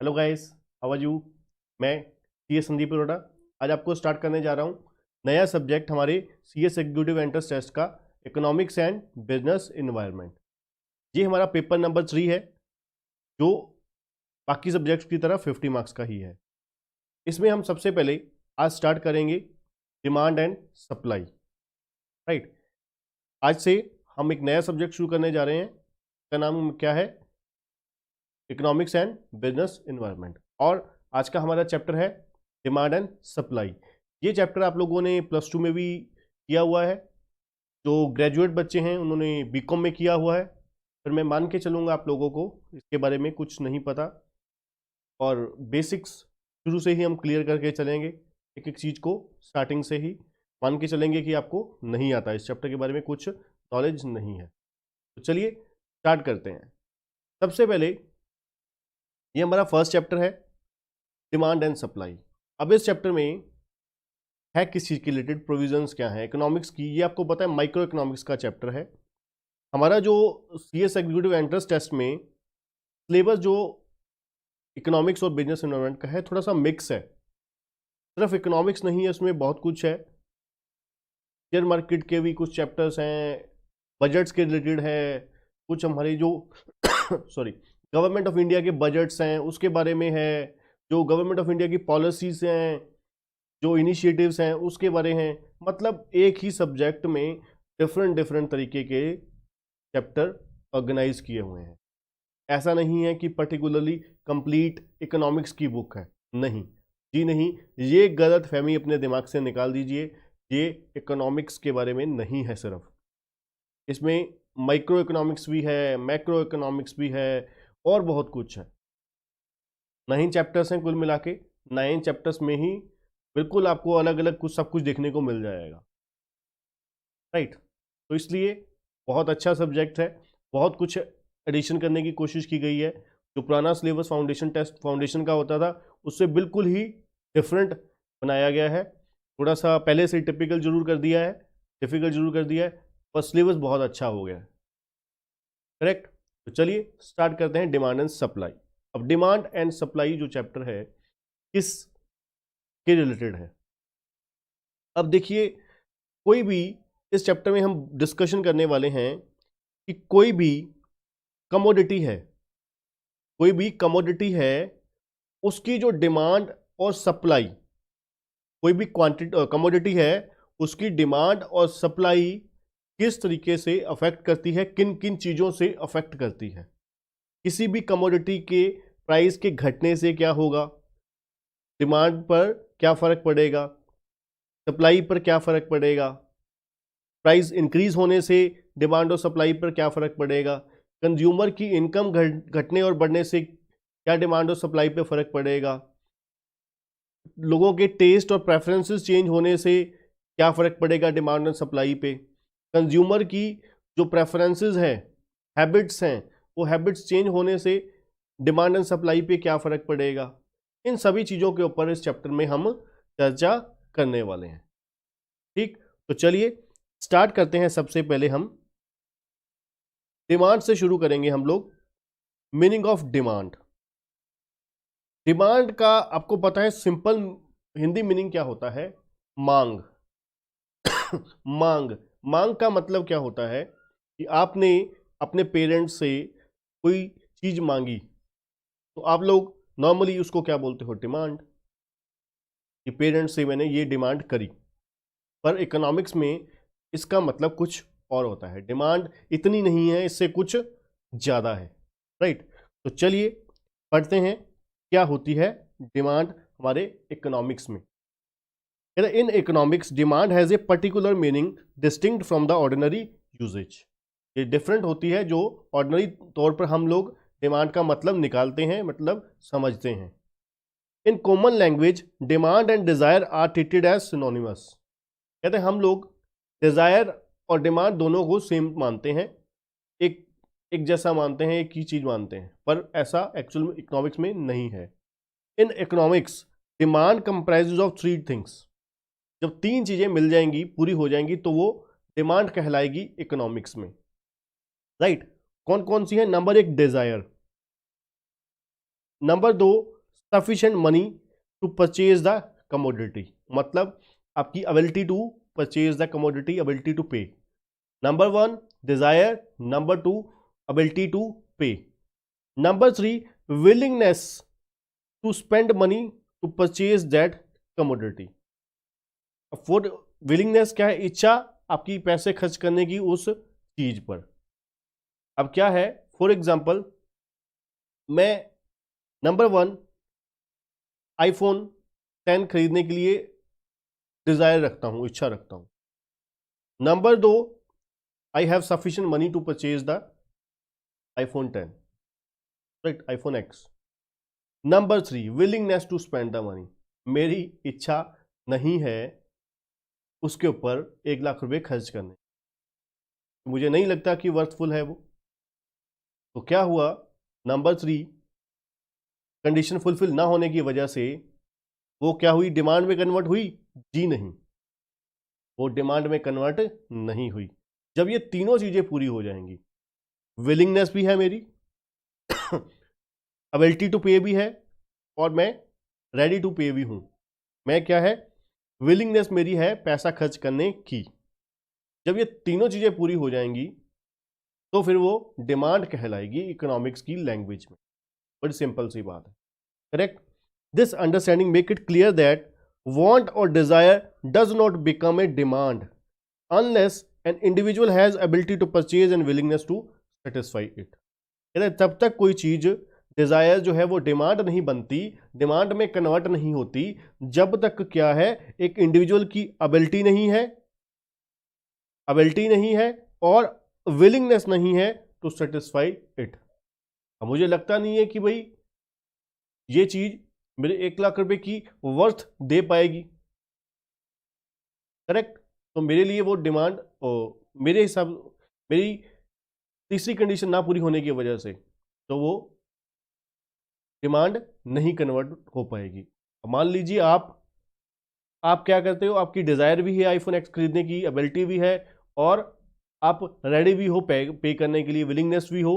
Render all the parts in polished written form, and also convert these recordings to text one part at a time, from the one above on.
Hello guys, how are you. मैं CS Sandeep Arora आज आपको स्टार्ट करने जा रहा हूँ नया सब्जेक्ट हमारे CS एग्जीक्यूटिव एंट्रेंस टेस्ट का, इकोनॉमिक्स एंड बिजनेस इन्वायरमेंट। ये हमारा पेपर नंबर 3 है, जो बाकी सब्जेक्ट्स की तरह 50 मार्क्स का ही है। इसमें हम सबसे पहले आज स्टार्ट करेंगे डिमांड एंड सप्लाई। राइट, आज से हम एक नया सब्जेक्ट शुरू करने जा रहे हैं, इसका नाम क्या है? Economics and business environment. और आज का हमारा चैप्टर है डिमांड एंड सप्लाई। ये चैप्टर आप लोगों ने +2 में भी किया हुआ है। जो ग्रेजुएट बच्चे हैं उन्होंने BCom में किया हुआ है। फिर मैं मान के चलूँगा आप लोगों को इसके बारे में कुछ नहीं पता, और बेसिक्स शुरू से ही हम क्लियर करके चलेंगे। एक एक चीज़ को स्टार्टिंग से ही मान के चलेंगे कि आपको नहीं आता, इस चैप्टर के बारे में कुछ नॉलेज नहीं है। तो चलिए स्टार्ट करते हैं। सबसे पहले ये हमारा फर्स्ट चैप्टर है डिमांड एंड सप्लाई। अब इस चैप्टर में है किस चीज़ के रिलेटेड, प्रोविजंस क्या है इकोनॉमिक्स की, ये आपको पता है माइक्रो इकोनॉमिक्स का चैप्टर है। हमारा जो CS एग्जीक्यूटिव एंट्रेंस टेस्ट में सिलेबस जो इकोनॉमिक्स और बिजनेस इन्वायरमेंट का है, थोड़ा सा मिक्स है। सिर्फ इकोनॉमिक्स नहीं है, उसमें बहुत कुछ है। शेयर मार्केट के भी कुछ चैप्टर्स हैं, बजट्स के रिलेटेड है, कुछ हमारे जो सॉरी गवर्नमेंट ऑफ इंडिया के बजट्स हैं उसके बारे में है, जो गवर्नमेंट ऑफ इंडिया की पॉलिसीज हैं, जो इनिशिएटिव्स हैं उसके बारे हैं। मतलब एक ही सब्जेक्ट में डिफरेंट डिफरेंट तरीके के चैप्टर ऑर्गेनाइज किए हुए हैं। ऐसा नहीं है कि पर्टिकुलरली कंप्लीट इकोनॉमिक्स की बुक है, नहीं जी नहीं, ये गलत फहमी अपने दिमाग से निकाल दीजिए। ये इकोनॉमिक्स के बारे में नहीं है सिर्फ, इसमें माइक्रो इकोनॉमिक्स भी है, मैक्रो इकोनॉमिक्स भी है, और बहुत कुछ है। 9 चैप्टर्स हैं कुल मिला के। 9 चैप्टर्स में ही बिल्कुल आपको अलग अलग कुछ सब कुछ देखने को मिल जाएगा। राइट, तो इसलिए बहुत अच्छा सब्जेक्ट है। बहुत कुछ एडिशन करने की कोशिश की गई है। जो पुराना सिलेबस फाउंडेशन का होता था उससे बिल्कुल ही डिफरेंट बनाया गया है। थोड़ा सा पहले से टिपिकल जरूर कर दिया है, डिफिकल्ट जरूर कर दिया है, पर सिलेबस बहुत अच्छा हो गया है। करेक्ट। तो चलिए स्टार्ट करते हैं डिमांड एंड सप्लाई। अब डिमांड एंड सप्लाई जो चैप्टर है किस के रिलेटेड है? अब देखिए, कोई भी इस चैप्टर में हम डिस्कशन करने वाले हैं कि कोई भी कमोडिटी है, कोई भी कमोडिटी है, उसकी जो डिमांड और सप्लाई, कोई भी क्वांटिटी कमोडिटी है उसकी डिमांड और सप्लाई किस तरीके से अफेक्ट करती है, किन किन चीज़ों से अफेक्ट करती है। किसी भी कमोडिटी के प्राइस के घटने से क्या होगा, डिमांड पर क्या फ़र्क पड़ेगा, सप्लाई पर क्या फ़र्क पड़ेगा, प्राइस इंक्रीज होने से डिमांड और सप्लाई पर क्या फ़र्क पड़ेगा, कंज्यूमर की इनकम घटने और बढ़ने से क्या डिमांड और सप्लाई पर फ़र्क पड़ेगा, लोगों के टेस्ट और प्रेफरेंसेस चेंज होने से क्या फ़र्क पड़ेगा डिमांड और सप्लाई पे, कंज्यूमर की जो प्रेफरेंसेस हैं, हैबिट्स हैं, वो हैबिट्स चेंज होने से डिमांड एंड सप्लाई पे क्या फ़र्क पड़ेगा। इन सभी चीज़ों के ऊपर इस चैप्टर में हम चर्चा करने वाले हैं। ठीक, तो चलिए स्टार्ट करते हैं। सबसे पहले हम डिमांड से शुरू करेंगे हम लोग। Meaning of demand. डिमांड का आपको पता है सिंपल हिंदी मीनिंग क्या होता है? मांग। मांग, मांग का मतलब क्या होता है कि आपने अपने पेरेंट्स से कोई चीज मांगी, तो आप लोग नॉर्मली उसको क्या बोलते हो? डिमांड। कि पेरेंट्स से मैंने ये डिमांड करी। पर इकोनॉमिक्स में इसका मतलब कुछ और होता है। डिमांड इतनी नहीं है, इससे कुछ ज्यादा है। राइट, तो चलिए पढ़ते हैं क्या होती है डिमांड हमारे इकोनॉमिक्स में। In economics demand has a particular meaning distinct from the ordinary usages. ये डिफरेंट होती है, जो ऑर्डिनरी तौर पर हम लोग डिमांड का मतलब निकालते हैं, मतलब समझते हैं। In common language demand and desire are treated as synonymous. कहते हैं हम लोग डिजायर और डिमांड दोनों को सेम मानते हैं, एक एक जैसा मानते हैं, एक ही चीज मानते हैं, पर ऐसा एक्चुअल में इकोनॉमिक्स में नहीं है। इन economics demand comprises of 3 things. जब 3 चीजें मिल जाएंगी, पूरी हो जाएंगी, तो वो डिमांड कहलाएगी इकोनॉमिक्स में। राइट, कौन कौन सी है? Number 1 desire. Number 2, sufficient money to purchase the commodity, मतलब आपकी ability to purchase the commodity, ability to pay. Number 1 desire, number 2 ability to pay. Number 3 willingness to spend money to purchase that commodity. For willingness क्या है? इच्छा आपकी पैसे खर्च करने की उस चीज पर। अब क्या है, फॉर एग्जाम्पल मैं नंबर 1 आईफोन 10 खरीदने के लिए डिजायर रखता हूं, इच्छा रखता हूं। Number 2 I have sufficient money to purchase the iPhone 10, right, iPhone X. Number 3 willingness to spend the money, मेरी इच्छा नहीं है उसके ऊपर 1 लाख रुपए खर्च करने, मुझे नहीं लगता कि वर्थफुल है वो। तो क्या हुआ, नंबर 3 कंडीशन फुलफिल ना होने की वजह से वो क्या हुई, डिमांड में कन्वर्ट हुई? जी नहीं, वो डिमांड में कन्वर्ट नहीं हुई। जब ये तीनों चीजें पूरी हो जाएंगी, विलिंगनेस भी है मेरी, एबिलिटी टू पे भी है, और मैं रेडी टू पे भी हूं। मैं क्या है, विलिंगनेस मेरी है पैसा खर्च करने की। जब ये तीनों चीजें पूरी हो जाएंगी तो फिर वो डिमांड कहलाएगी इकोनॉमिक्स की लैंग्वेज में। बड़ी सिंपल सी बात है, correct. This understanding make it clear that want or desire does not become a demand unless an individual has ability to purchase and willingness to satisfy it। कहते हैं तब तक कोई चीज डिजायर जो है वो डिमांड नहीं बनती, डिमांड में कन्वर्ट नहीं होती, जब तक क्या है, एक इंडिविजुअल की एबिलिटी नहीं है और विलिंगनेस नहीं है टू सेटिस्फाई इट। अब मुझे लगता नहीं है कि भाई ये चीज मेरे 1 लाख रुपए की वर्थ दे पाएगी, करेक्ट। तो मेरे लिए वो डिमांड, मेरे हिसाब, मेरी तीसरी कंडीशन ना पूरी होने की वजह से तो वो डिमांड नहीं कन्वर्ट हो पाएगी। मान लीजिए आप क्या करते हो, आपकी डिजायर भी है आईफोन एक्स खरीदने की, एबिलिटी भी है, और आप रेडी भी हो पे करने के लिए, विलिंगनेस भी हो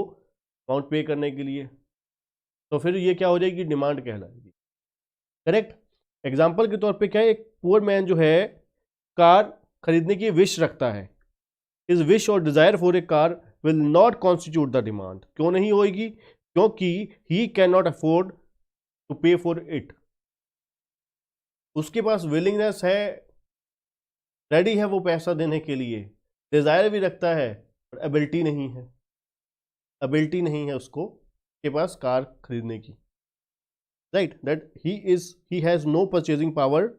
अमाउंट पे करने के लिए, तो फिर ये क्या हो जाएगी, डिमांड कहलाएगी, करेक्ट। एग्जाम्पल के तौर पे क्या है, एक पुअर मैन जो है कार खरीदने की विश रखता है, इस विश और desire for a car will not constitute the demand. क्यों नहीं होगी? क्योंकि he can not afford to pay for it. उसके पास विलिंगनेस है, रेडी है वो पैसा देने के लिए, डिजायर भी रखता है, पर एबिलिटी नहीं है उसको के पास कार खरीदने की, right. That he has no purchasing power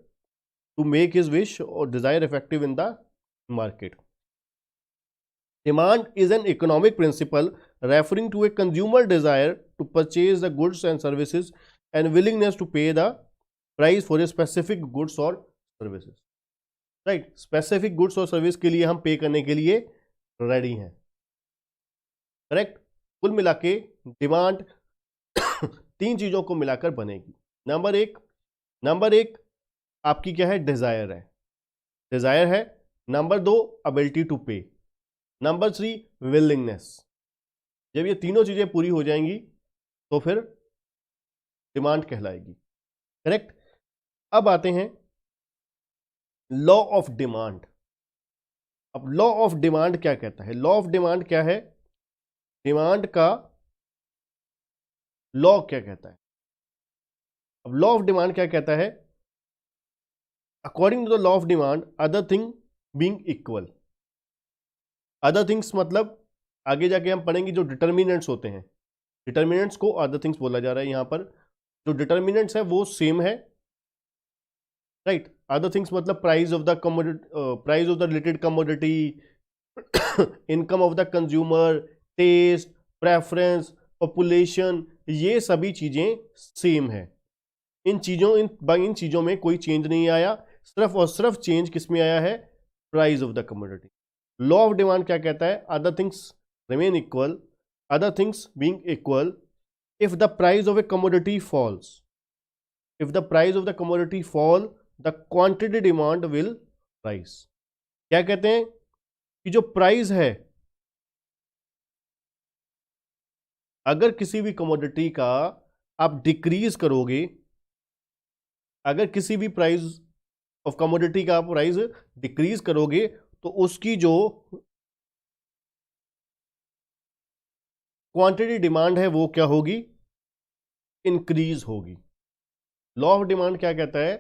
to make his wish or desire effective in the market. Demand is an economic principle referring to a consumer desire to purchase the goods and services and willingness to pay the price for a specific goods or services. Right? Specific goods और service के लिए हम पे करने के लिए ready हैं, correct. कुल मिला के डिमांड तीन चीजों को मिलाकर बनेगी। नंबर एक आपकी क्या है, डिजायर है। Number 2 ability to pay. Number 3 willingness. जब ये तीनों चीजें पूरी हो जाएंगी तो फिर डिमांड कहलाएगी, करेक्ट। अब आते हैं लॉ ऑफ डिमांड। अब लॉ ऑफ डिमांड क्या कहता है? लॉ ऑफ डिमांड क्या है? डिमांड का लॉ क्या कहता है? अब लॉ ऑफ डिमांड क्या कहता है? According to the law of demand, other thing being equal. Other things मतलब आगे जाके हम पढ़ेंगे जो डिटर्मिनेंट्स होते हैं, डिटर्मिनेंट्स को अदर थिंग्स बोला जा रहा है। यहां पर जो डिटर्मिनेंट्स है वो सेम है, राइट। अदर थिंग्स मतलब price of the commodity, price of the related commodity, income of the consumer, taste, preference, population, ये सभी चीजें सेम है। इन चीजों में कोई चेंज नहीं आया, सिर्फ और सिर्फ चेंज किस में आया है? Price of the commodity. Law of demand क्या कहता है? Other things remain equal, other things being equal, if the price of a commodity falls, if the price of the commodity fall, the quantity demand will rise। क्या कहते हैं कि जो price है, अगर किसी भी कमोडिटी का आप डिक्रीज करोगे, अगर किसी भी प्राइस ऑफ कमोडिटी का आप प्राइस डिक्रीज करोगे तो उसकी जो क्वांटिटी डिमांड है वो क्या होगी, इंक्रीज होगी। लॉ ऑफ डिमांड क्या कहता है,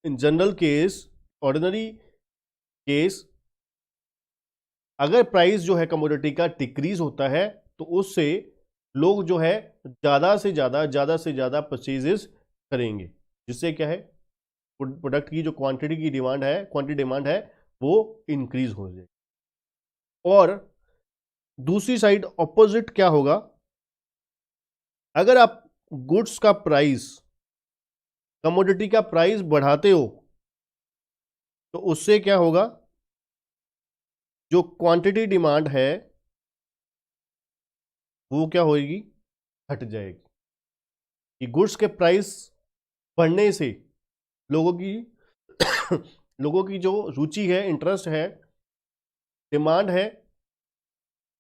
in general case, ordinary case, अगर प्राइस जो है कमोडिटी का डिक्रीज होता है तो उससे लोग जो है ज्यादा से ज्यादा परचेजेस करेंगे, जिससे क्या है प्रोडक्ट की जो क्वांटिटी डिमांड है वो इंक्रीज हो जाएगी। और दूसरी साइड ऑपोजिट क्या होगा, अगर आप गुड्स का प्राइस, कमोडिटी का प्राइस बढ़ाते हो तो उससे क्या होगा, जो क्वांटिटी डिमांड है वो क्या होगी, घट जाएगी। कि गुड्स के प्राइस बढ़ने से लोगों की लोगों की जो रुचि है, इंटरेस्ट है, डिमांड है,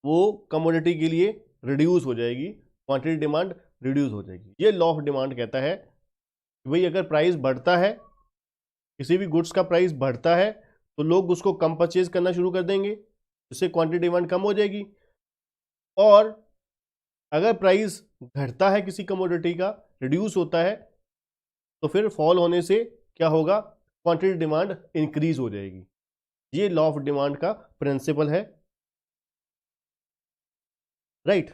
वो कमोडिटी के लिए रिड्यूस हो जाएगी, क्वांटिटी डिमांड रिड्यूस हो जाएगी। ये लॉ ऑफ डिमांड कहता है कि भाई अगर प्राइस बढ़ता है, किसी भी गुड्स का प्राइस बढ़ता है तो लोग उसको कम परचेज करना शुरू कर देंगे, जिससे क्वांटिटी डिमांड कम हो जाएगी। और अगर प्राइस घटता है किसी कमोडिटी का, रिड्यूस होता है, तो फिर फॉल होने से क्या होगा, क्वांटिटी डिमांड इंक्रीज हो जाएगी। ये लॉ ऑफ डिमांड का प्रिंसिपल है, right.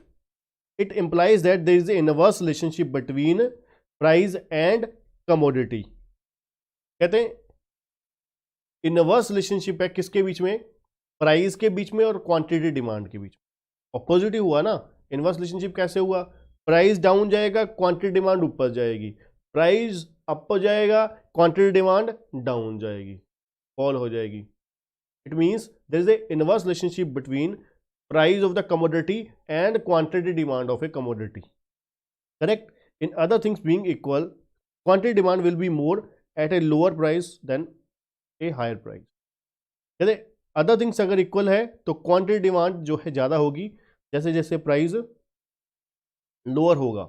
It implies that there is a inverse relationship between price and commodity. कहते हैं इनवर्स रिलेशनशिप है किसके बीच में, प्राइस के बीच में और क्वांटिटी डिमांड के बीच में। ऑपोजिट ही हुआ ना, इनवर्स रिलेशनशिप कैसे हुआ, प्राइस डाउन जाएगा, क्वांटिटी डिमांड ऊपर जाएगी, प्राइस अप जाएगा, क्वांटिटी डिमांड डाउन जाएगी, फॉल हो जाएगी। It means there is a inverse relationship between price of the commodity and quantity demand of a commodity, correct. In other things being equal, quantity demand will be more at a lower price than a higher price. कहते other things अगर equal है तो quantity demand जो है ज्यादा होगी जैसे जैसे प्राइस लोअर होगा,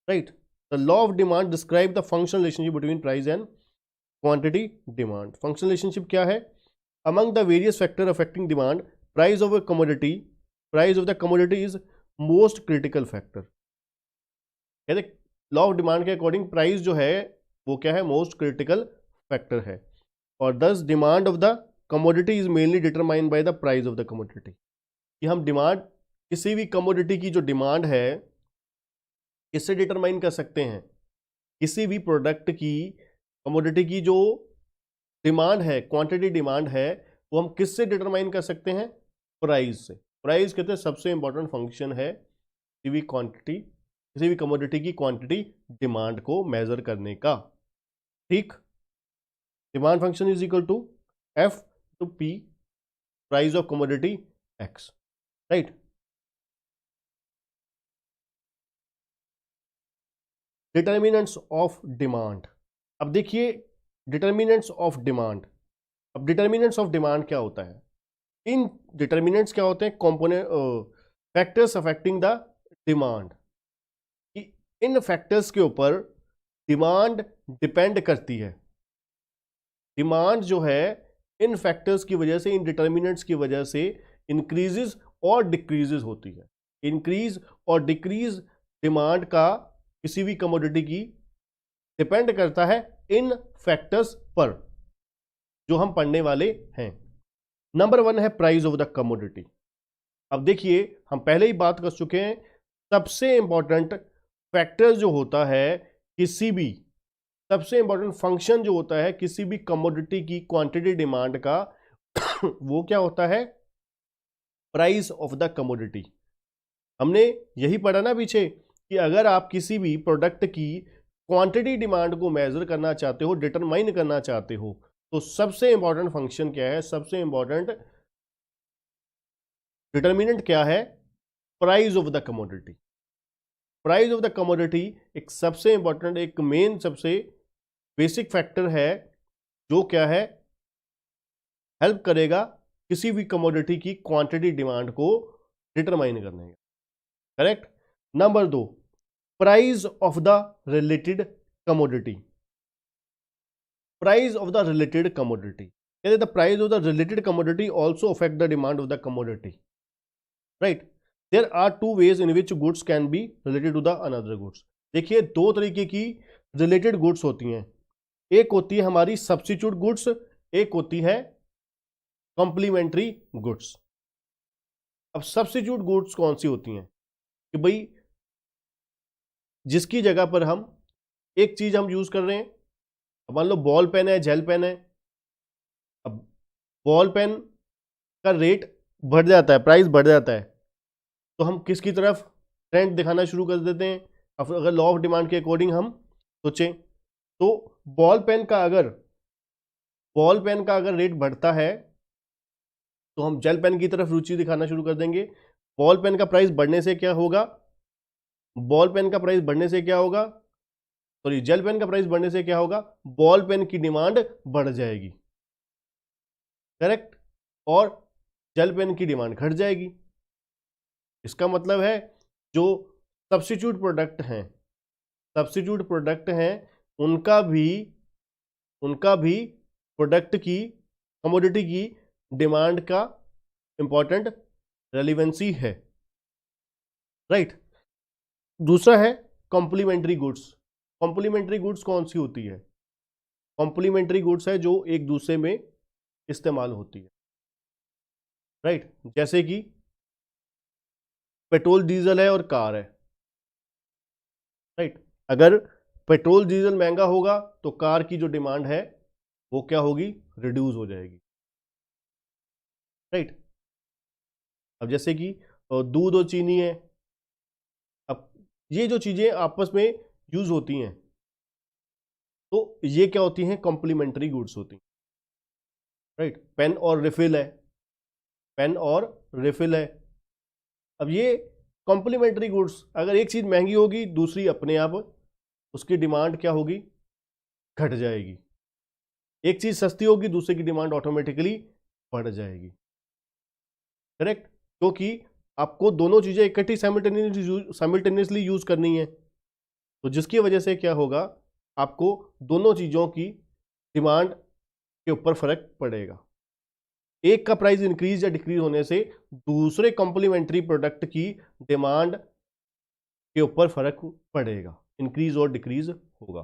right. The law of demand describe the functional relationship between price and quantity demand. Functional relationship क्या है, among the various factor affecting demand, price of the commodity is most critical factor. कहते law of demand के according price जो है वो क्या है, most critical factor है। और दस demand of the commodity is mainly determined by the price of the commodity. कि हम डिमांड, किसी भी कमोडिटी की जो डिमांड है किससे डिटरमाइन कर सकते हैं, किसी भी प्रोडक्ट की कमोडिटी की जो डिमांड है, क्वांटिटी डिमांड है, वो हम किससे डिटरमाइन कर सकते हैं, प्राइस से। प्राइस कहते हैं सबसे इंपॉर्टेंट फंक्शन है किसी भी कमोडिटी की क्वांटिटी डिमांड को मेजर करने का, ठीक। Demand function is equal to F to P price of commodity X, right. Determinants of demand, अब देखिए डिटर्मिनेंट्स ऑफ डिमांड। अब डिटर्मिनेंट्स ऑफ डिमांड क्या होता है, इन डिटर्मिनेंट्स क्या होते हैं, component factors affecting the demand. इन फैक्टर्स के ऊपर डिमांड डिपेंड करती है। डिमांड जो है इन फैक्टर्स की वजह से, इन डिटर्मिनेंट्स की वजह से इंक्रीजेस और डिक्रीजेस होती है। इंक्रीज और डिक्रीज डिमांड का किसी भी कमोडिटी की डिपेंड करता है इन फैक्टर्स पर जो हम पढ़ने वाले हैं। नंबर 1 है प्राइस ऑफ द कमोडिटी। अब देखिए हम पहले ही बात कर चुके हैं, सबसे इंपॉर्टेंट फैक्टर जो होता है किसी भी, सबसे इंपॉर्टेंट फंक्शन जो होता है किसी भी कमोडिटी की क्वांटिटी डिमांड का वो क्या होता है, प्राइस ऑफ द कमोडिटी। हमने यही पढ़ा ना पीछे कि अगर आप किसी भी प्रोडक्ट की क्वांटिटी डिमांड को मेजर करना चाहते हो, डिटरमाइन करना चाहते हो, तो सबसे इंपॉर्टेंट फंक्शन क्या है, सबसे इंपॉर्टेंट डिटर्मिनेंट क्या है, price of the commodity. Price of the commodity एक सबसे इंपॉर्टेंट, एक मेन, सबसे बेसिक फैक्टर है जो क्या है, हेल्प करेगा किसी भी कमोडिटी की क्वांटिटी डिमांड को डिटरमाइन करने का, correct. Number 2, price of the related commodity, price of the related commodity, कहते the price of the related commodity also affect the demand of the commodity, right. There are two ways in which goods can be related to the another goods. देखिए दो तरीके की related goods होती हैं, एक होती है हमारी सब्स्टिट्यूट गुड्स, एक होती है कॉम्प्लीमेंट्री गुड्स। अब सब्स्टिट्यूट गुड्स कौन सी होती हैं कि भाई जिसकी जगह पर हम एक चीज हम यूज कर रहे हैं, मान लो बॉल पेन है, जेल पेन है। अब बॉल पेन का रेट बढ़ जाता है, प्राइस बढ़ जाता है, तो हम किसकी तरफ ट्रेंड दिखाना शुरू कर देते हैं। अब अगर लॉ ऑफ डिमांड के अकॉर्डिंग हम सोचें तो बॉल पेन का अगर रेट बढ़ता है तो हम जेल पेन की तरफ रुचि दिखाना शुरू कर देंगे। बॉल पेन का प्राइस बढ़ने से क्या होगा, जेल पेन का प्राइस बढ़ने से क्या होगा, बॉल पेन की डिमांड बढ़ जाएगी, करेक्ट, और जेल पेन की डिमांड घट जाएगी। इसका मतलब है जो सब्स्टिट्यूट प्रोडक्ट हैं उनका भी प्रोडक्ट की कमोडिटी की डिमांड का इंपॉर्टेंट रेलिवेंसी है, राइट। दूसरा है कॉम्प्लीमेंट्री गुड्स। कॉम्प्लीमेंट्री गुड्स कौन सी होती है, कॉम्प्लीमेंट्री गुड्स है जो एक दूसरे में इस्तेमाल होती है, राइट। जैसे कि पेट्रोल डीजल है और कार है, राइट। अगर पेट्रोल डीजल महंगा होगा तो कार की जो डिमांड है वो क्या होगी, रिड्यूस हो जाएगी, राइट। अब जैसे कि दूध और चीनी है, अब ये जो चीजें आपस में यूज होती हैं तो ये क्या होती हैं, कॉम्प्लीमेंट्री गुड्स होती हैं, राइट। पेन और रिफिल है। अब ये कॉम्प्लीमेंट्री गुड्स, अगर एक चीज महंगी होगी दूसरी अपने आप उसकी डिमांड क्या होगी, घट जाएगी। एक चीज सस्ती होगी दूसरे की डिमांड ऑटोमेटिकली बढ़ जाएगी, करेक्ट, क्योंकि आपको दोनों चीजें इकट्ठी साइमल्टेनियसली यूज करनी है, तो जिसकी वजह से क्या होगा, आपको दोनों चीजों की डिमांड के ऊपर फर्क पड़ेगा। एक का प्राइस इंक्रीज या डिक्रीज होने से दूसरे कॉम्प्लीमेंट्री प्रोडक्ट की डिमांड के ऊपर फर्क पड़ेगा, इंक्रीज और डिक्रीज होगा,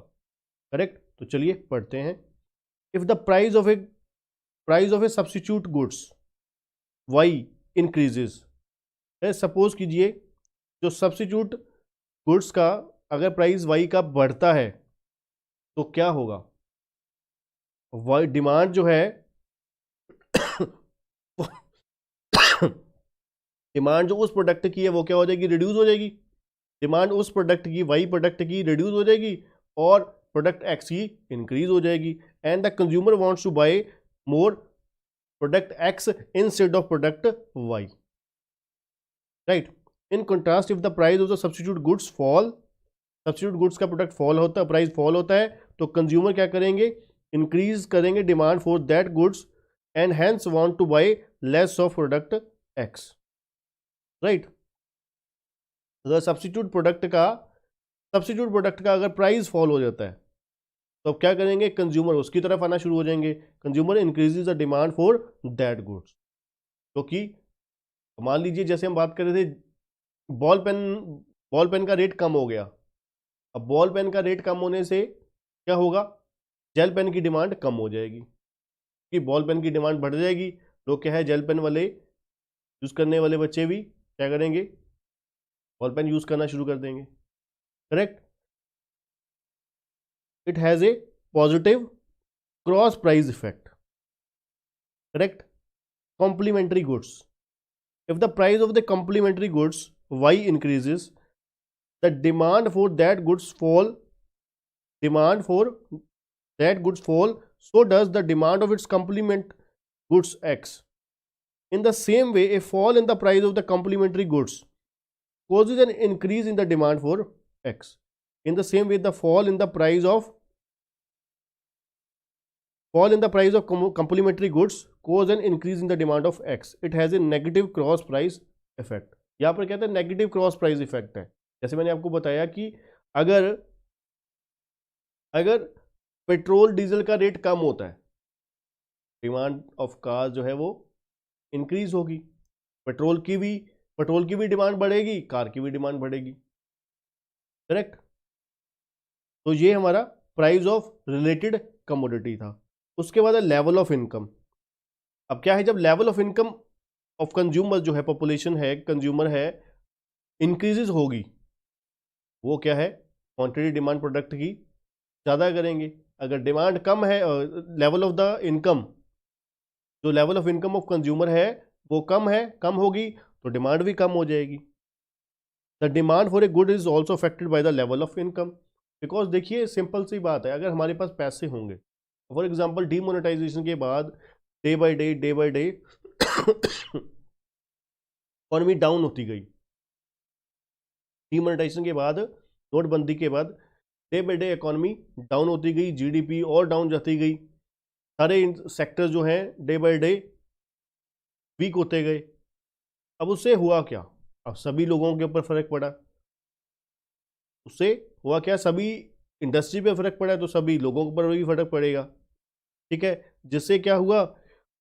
करेक्ट। तो चलिए पढ़ते हैं। If the price of a substitute goods Y increases, suppose कीजिए जो सब्स्टिट्यूट गुड्स का अगर प्राइस वाई का बढ़ता है तो क्या होगा, वाई डिमांड जो है डिमांड जो उस प्रोडक्ट की है वो क्या हो जाएगी, रिड्यूस हो जाएगी। डिमांड उस प्रोडक्ट की, वाई प्रोडक्ट की रिड्यूस हो जाएगी और प्रोडक्ट एक्स की इंक्रीज हो जाएगी। And the consumer wants to buy more product X instead of product Y, right. In contrast if the price of the substitute goods fall, substitute goods का product fall होता है, price fall होता है, तो consumer क्या करेंगे, increase करेंगे demand for that goods and hence want to buy less of product X, right. अगर सब्स्टिट्यूट प्रोडक्ट का अगर प्राइस फॉल हो जाता है तो अब क्या करेंगे, कंज्यूमर उसकी तरफ आना शुरू हो जाएंगे, consumer increases the demand for that goods. क्योंकि मान लीजिए जैसे हम बात कर रहे थे बॉल पेन का रेट कम हो गया, अब बॉल पेन का रेट कम होने से क्या होगा, जेल पेन की डिमांड कम हो जाएगी, कि बॉल पेन की डिमांड बढ़ जाएगी। लोग क्या है, जेल पेन वाले यूज करने वाले बच्चे भी क्या करेंगे, बॉल पेन यूज करना शुरू कर देंगे, correct. It has a positive cross price effect, correct. Complementary goods, if the price of the complementary goods Y increases, the demand for that goods fall, so does the demand of its complement goods X. In the same way, a fall in the price of the complementary goods causes an increase in the demand for X. In the same way, the fall in the price of complementary goods cause an increase in the demand of X. It has a negative cross price effect. यहाँ पर कहते हैं negative cross price effect है। जैसे मैंने आपको बताया कि अगर अगर पेट्रोल डीजल का रेट कम होता है, डिमांड ऑफ कार जो है वो इंक्रीज होगी, पेट्रोल की भी डिमांड बढ़ेगी, कार की भी डिमांड बढ़ेगी, करेक्ट। तो ये हमारा प्राइस ऑफ रिलेटेड कमोडिटी था। उसके बाद लेवल ऑफ इनकम। अब क्या है, जब level of income of consumer जो है, पॉपुलेशन है, कंज्यूमर है, इंक्रीजेज होगी, वो क्या है, क्वांटिटी डिमांड प्रोडक्ट की ज़्यादा करेंगे। अगर डिमांड कम है, लेवल ऑफ द इनकम, जो level of income of consumer है वो कम है, कम होगी, तो डिमांड भी कम हो जाएगी। The demand for a good is also affected by the level of income. Because देखिए सिंपल सी बात है, अगर हमारे पास पैसे होंगे, फॉर एग्जाम्पल डीमोनेटाइजेशन के बाद day by day economy down होती गई। डीमोनेटाइजेशन के बाद, नोटबंदी के बाद day by day economy down होती गई, जीडीपी और डाउन जाती गई, सारे सेक्टर जो हैं डे बाई डे वीक होते गए। अब उससे हुआ क्या, अब सभी लोगों के ऊपर फर्क पड़ा। उससे हुआ क्या, सभी इंडस्ट्री पे फर्क पड़ा है तो सभी लोगों के ऊपर भी फर्क पड़ेगा, ठीक है। जिससे क्या हुआ,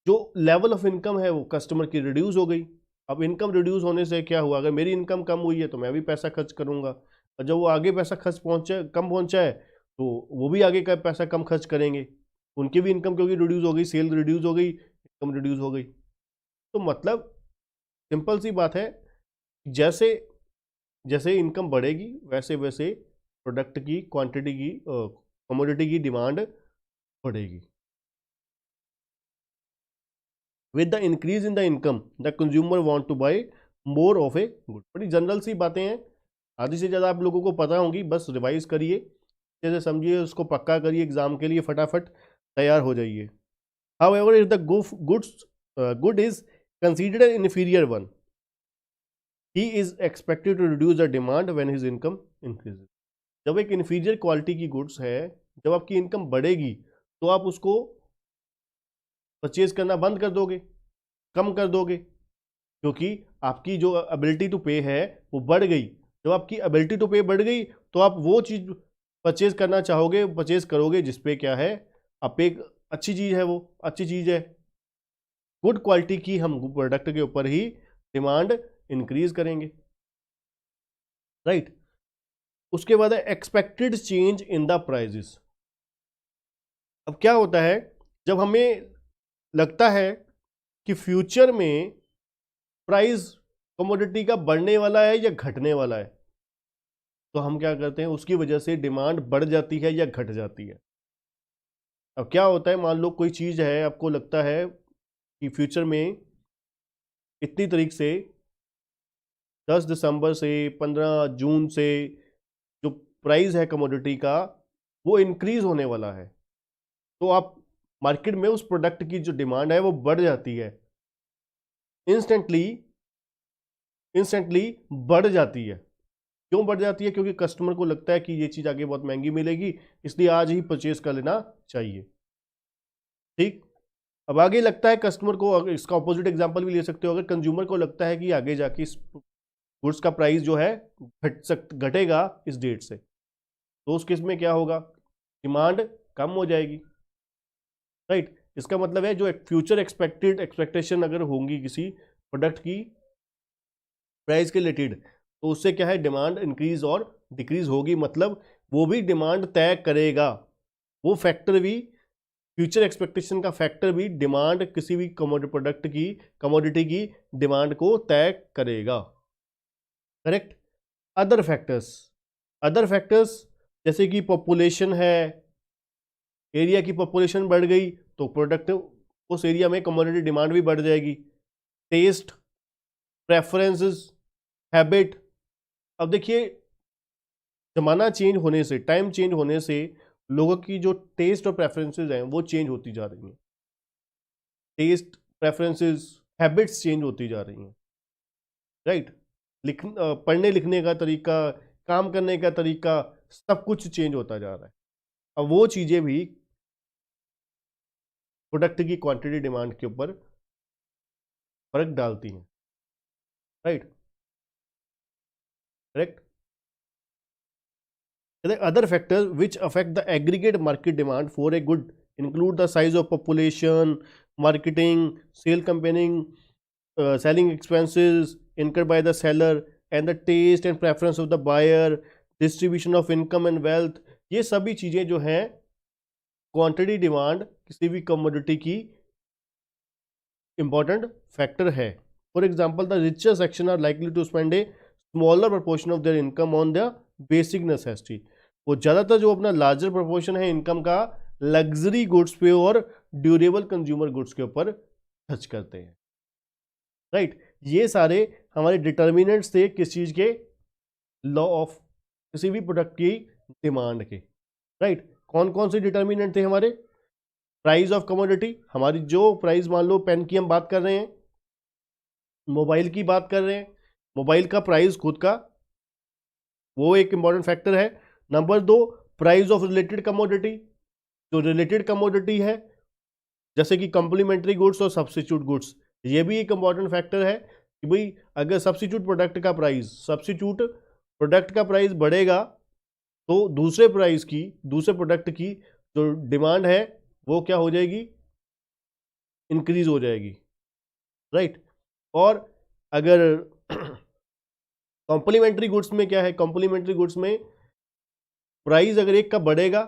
जो लेवल ऑफ इनकम है वो कस्टमर की रिड्यूस हो गई। अब इनकम रिड्यूस होने से क्या हुआ, अगर मेरी इनकम कम हुई है तो मैं भी पैसा खर्च करूंगा, और जब वो आगे पैसा खर्च पहुंचे, कम पहुंचा है, तो वो भी आगे का पैसा कम खर्च करेंगे, उनकी भी इनकम क्योंकि रिड्यूस हो गई, सेल रिड्यूस हो गई, इनकम रिड्यूस हो गई। तो मतलब सिंपल सी बात है, जैसे जैसे इनकम बढ़ेगी वैसे वैसे प्रोडक्ट की क्वांटिटी की, कमोडिटी की डिमांड बढ़ेगी। With the increase in the income the consumer want to buy more of a good. बड़ी जनरल सी बातें हैं, आधी से ज़्यादा आप लोगों को पता होंगी, बस रिवाइज करिए, जैसे समझिए, उसको पक्का करिए, एग्जाम के लिए फटाफट तैयार हो जाइए। However if the good is considered an inferior one, he is expected to reduce the demand when his income increases. जब एक इन्फीरियर क्वालिटी की गुड्स है, जब आपकी इनकम बढ़ेगी तो आप उसको परचेज करना बंद कर दोगे, कम कर दोगे, क्योंकि आपकी जो एबिलिटी टू पे है वो बढ़ गई। जब आपकी एबिलिटी टू पे बढ़ गई तो आप वो चीज़ परचेज करना चाहोगे, परचेज करोगे जिसपे क्या है, आप एक अच्छी चीज़ है, वो अच्छी चीज़ है, गुड क्वालिटी की हम प्रोडक्ट के ऊपर ही डिमांड इंक्रीज करेंगे, राइट। उसके बाद है expected change in the prices. अब क्या होता है, जब हमें लगता है कि फ्यूचर में प्राइस कमोडिटी का बढ़ने वाला है या घटने वाला है, तो हम क्या करते हैं, उसकी वजह से डिमांड बढ़ जाती है या घट जाती है। अब क्या होता है, मान लो कोई चीज़ है, आपको लगता है कि फ्यूचर में इतनी तारीख से, 10 दिसंबर से 15 जून से जो प्राइस है कमोडिटी का वो इंक्रीज होने वाला है, तो आप मार्केट में उस प्रोडक्ट की जो डिमांड है वो बढ़ जाती है, इंस्टेंटली इंस्टेंटली बढ़ जाती है। क्यों बढ़ जाती है, क्योंकि कस्टमर को लगता है कि ये चीज़ आगे बहुत महंगी मिलेगी, इसलिए आज ही परचेज कर लेना चाहिए, ठीक। अब आगे लगता है कस्टमर को, अगर इसका ऑपोजिट एग्जांपल भी ले सकते हो, अगर कंज्यूमर को लगता है कि आगे जाके इस गुड्स का प्राइस जो है घटेगा इस डेट से, तो उस केस में क्या होगा, डिमांड कम हो जाएगी, राइट। इसका मतलब है जो फ्यूचर एक्सपेक्टेशन अगर होंगी किसी प्रोडक्ट की प्राइस के रिलेटेड, तो उससे क्या है, डिमांड इंक्रीज और डिक्रीज होगी, मतलब वो भी डिमांड तय करेगा, वो फैक्टर भी, फ्यूचर एक्सपेक्टेशन का फैक्टर भी डिमांड, किसी भी प्रोडक्ट की, कमोडिटी की डिमांड को तय करेगा, करेक्ट। अदर फैक्टर्स जैसे कि पॉपुलेशन है, एरिया की पॉपुलेशन बढ़ गई तो प्रोडक्ट उस एरिया में कमोडिटी डिमांड भी बढ़ जाएगी। Taste, preferences, habit. अब देखिए, जमाना चेंज होने से, टाइम चेंज होने से लोगों की जो टेस्ट और प्रेफरेंसेस हैं वो चेंज होती जा रही हैं, टेस्ट, प्रेफरेंसेस, हैबिट्स चेंज होती जा रही हैं, राइट। पढ़ने लिखने का तरीका, काम करने का तरीका, सब कुछ चेंज होता जा रहा है। अब वो चीज़ें भी प्रोडक्ट की क्वांटिटी डिमांड के ऊपर फर्क डालती हैं, right, correct. Other factors which affect the aggregate market demand for a good include the size of population, marketing, sale campaigning, selling expenses incurred by the seller and the taste and preference of the buyer, distribution of income and wealth, ये सभी चीज़ें जो हैं quantity demand किसी भी commodity की important factor है. For example the richer section are likely to spend a smaller proportion of their income on the basic necessity. वो ज़्यादातर जो अपना लार्जर प्रपोर्शन है इनकम का लग्जरी गुड्स पे और ड्यूरेबल कंज्यूमर गुड्स के ऊपर खर्च करते हैं. राइट ये सारे हमारे डिटर्मिनेंट्स थे किस चीज़ के, लॉ ऑफ किसी भी प्रोडक्ट की डिमांड के. राइट कौन कौन से डिटर्मिनेंट थे हमारे, प्राइस ऑफ कमोडिटी, हमारी जो प्राइस मान लो पेन की हम बात कर रहे हैं, मोबाइल की बात कर रहे हैं, मोबाइल का प्राइस खुद का वो एक इंपॉर्टेंट फैक्टर है. Number 2 price of related commodity, जो रिलेटेड कमोडिटी है जैसे कि कंप्लीमेंट्री गुड्स और सब्स्टिट्यूट गुड्स, ये भी एक इंपॉर्टेंट फैक्टर है कि भाई अगर सब्स्टिट्यूट प्रोडक्ट का प्राइस बढ़ेगा तो दूसरे प्रोडक्ट की जो डिमांड है वो क्या हो जाएगी, इंक्रीज हो जाएगी. राइट और अगर कॉम्प्लीमेंट्री गुड्स में क्या है, कॉम्प्लीमेंट्री गुड्स में प्राइस अगर एक का बढ़ेगा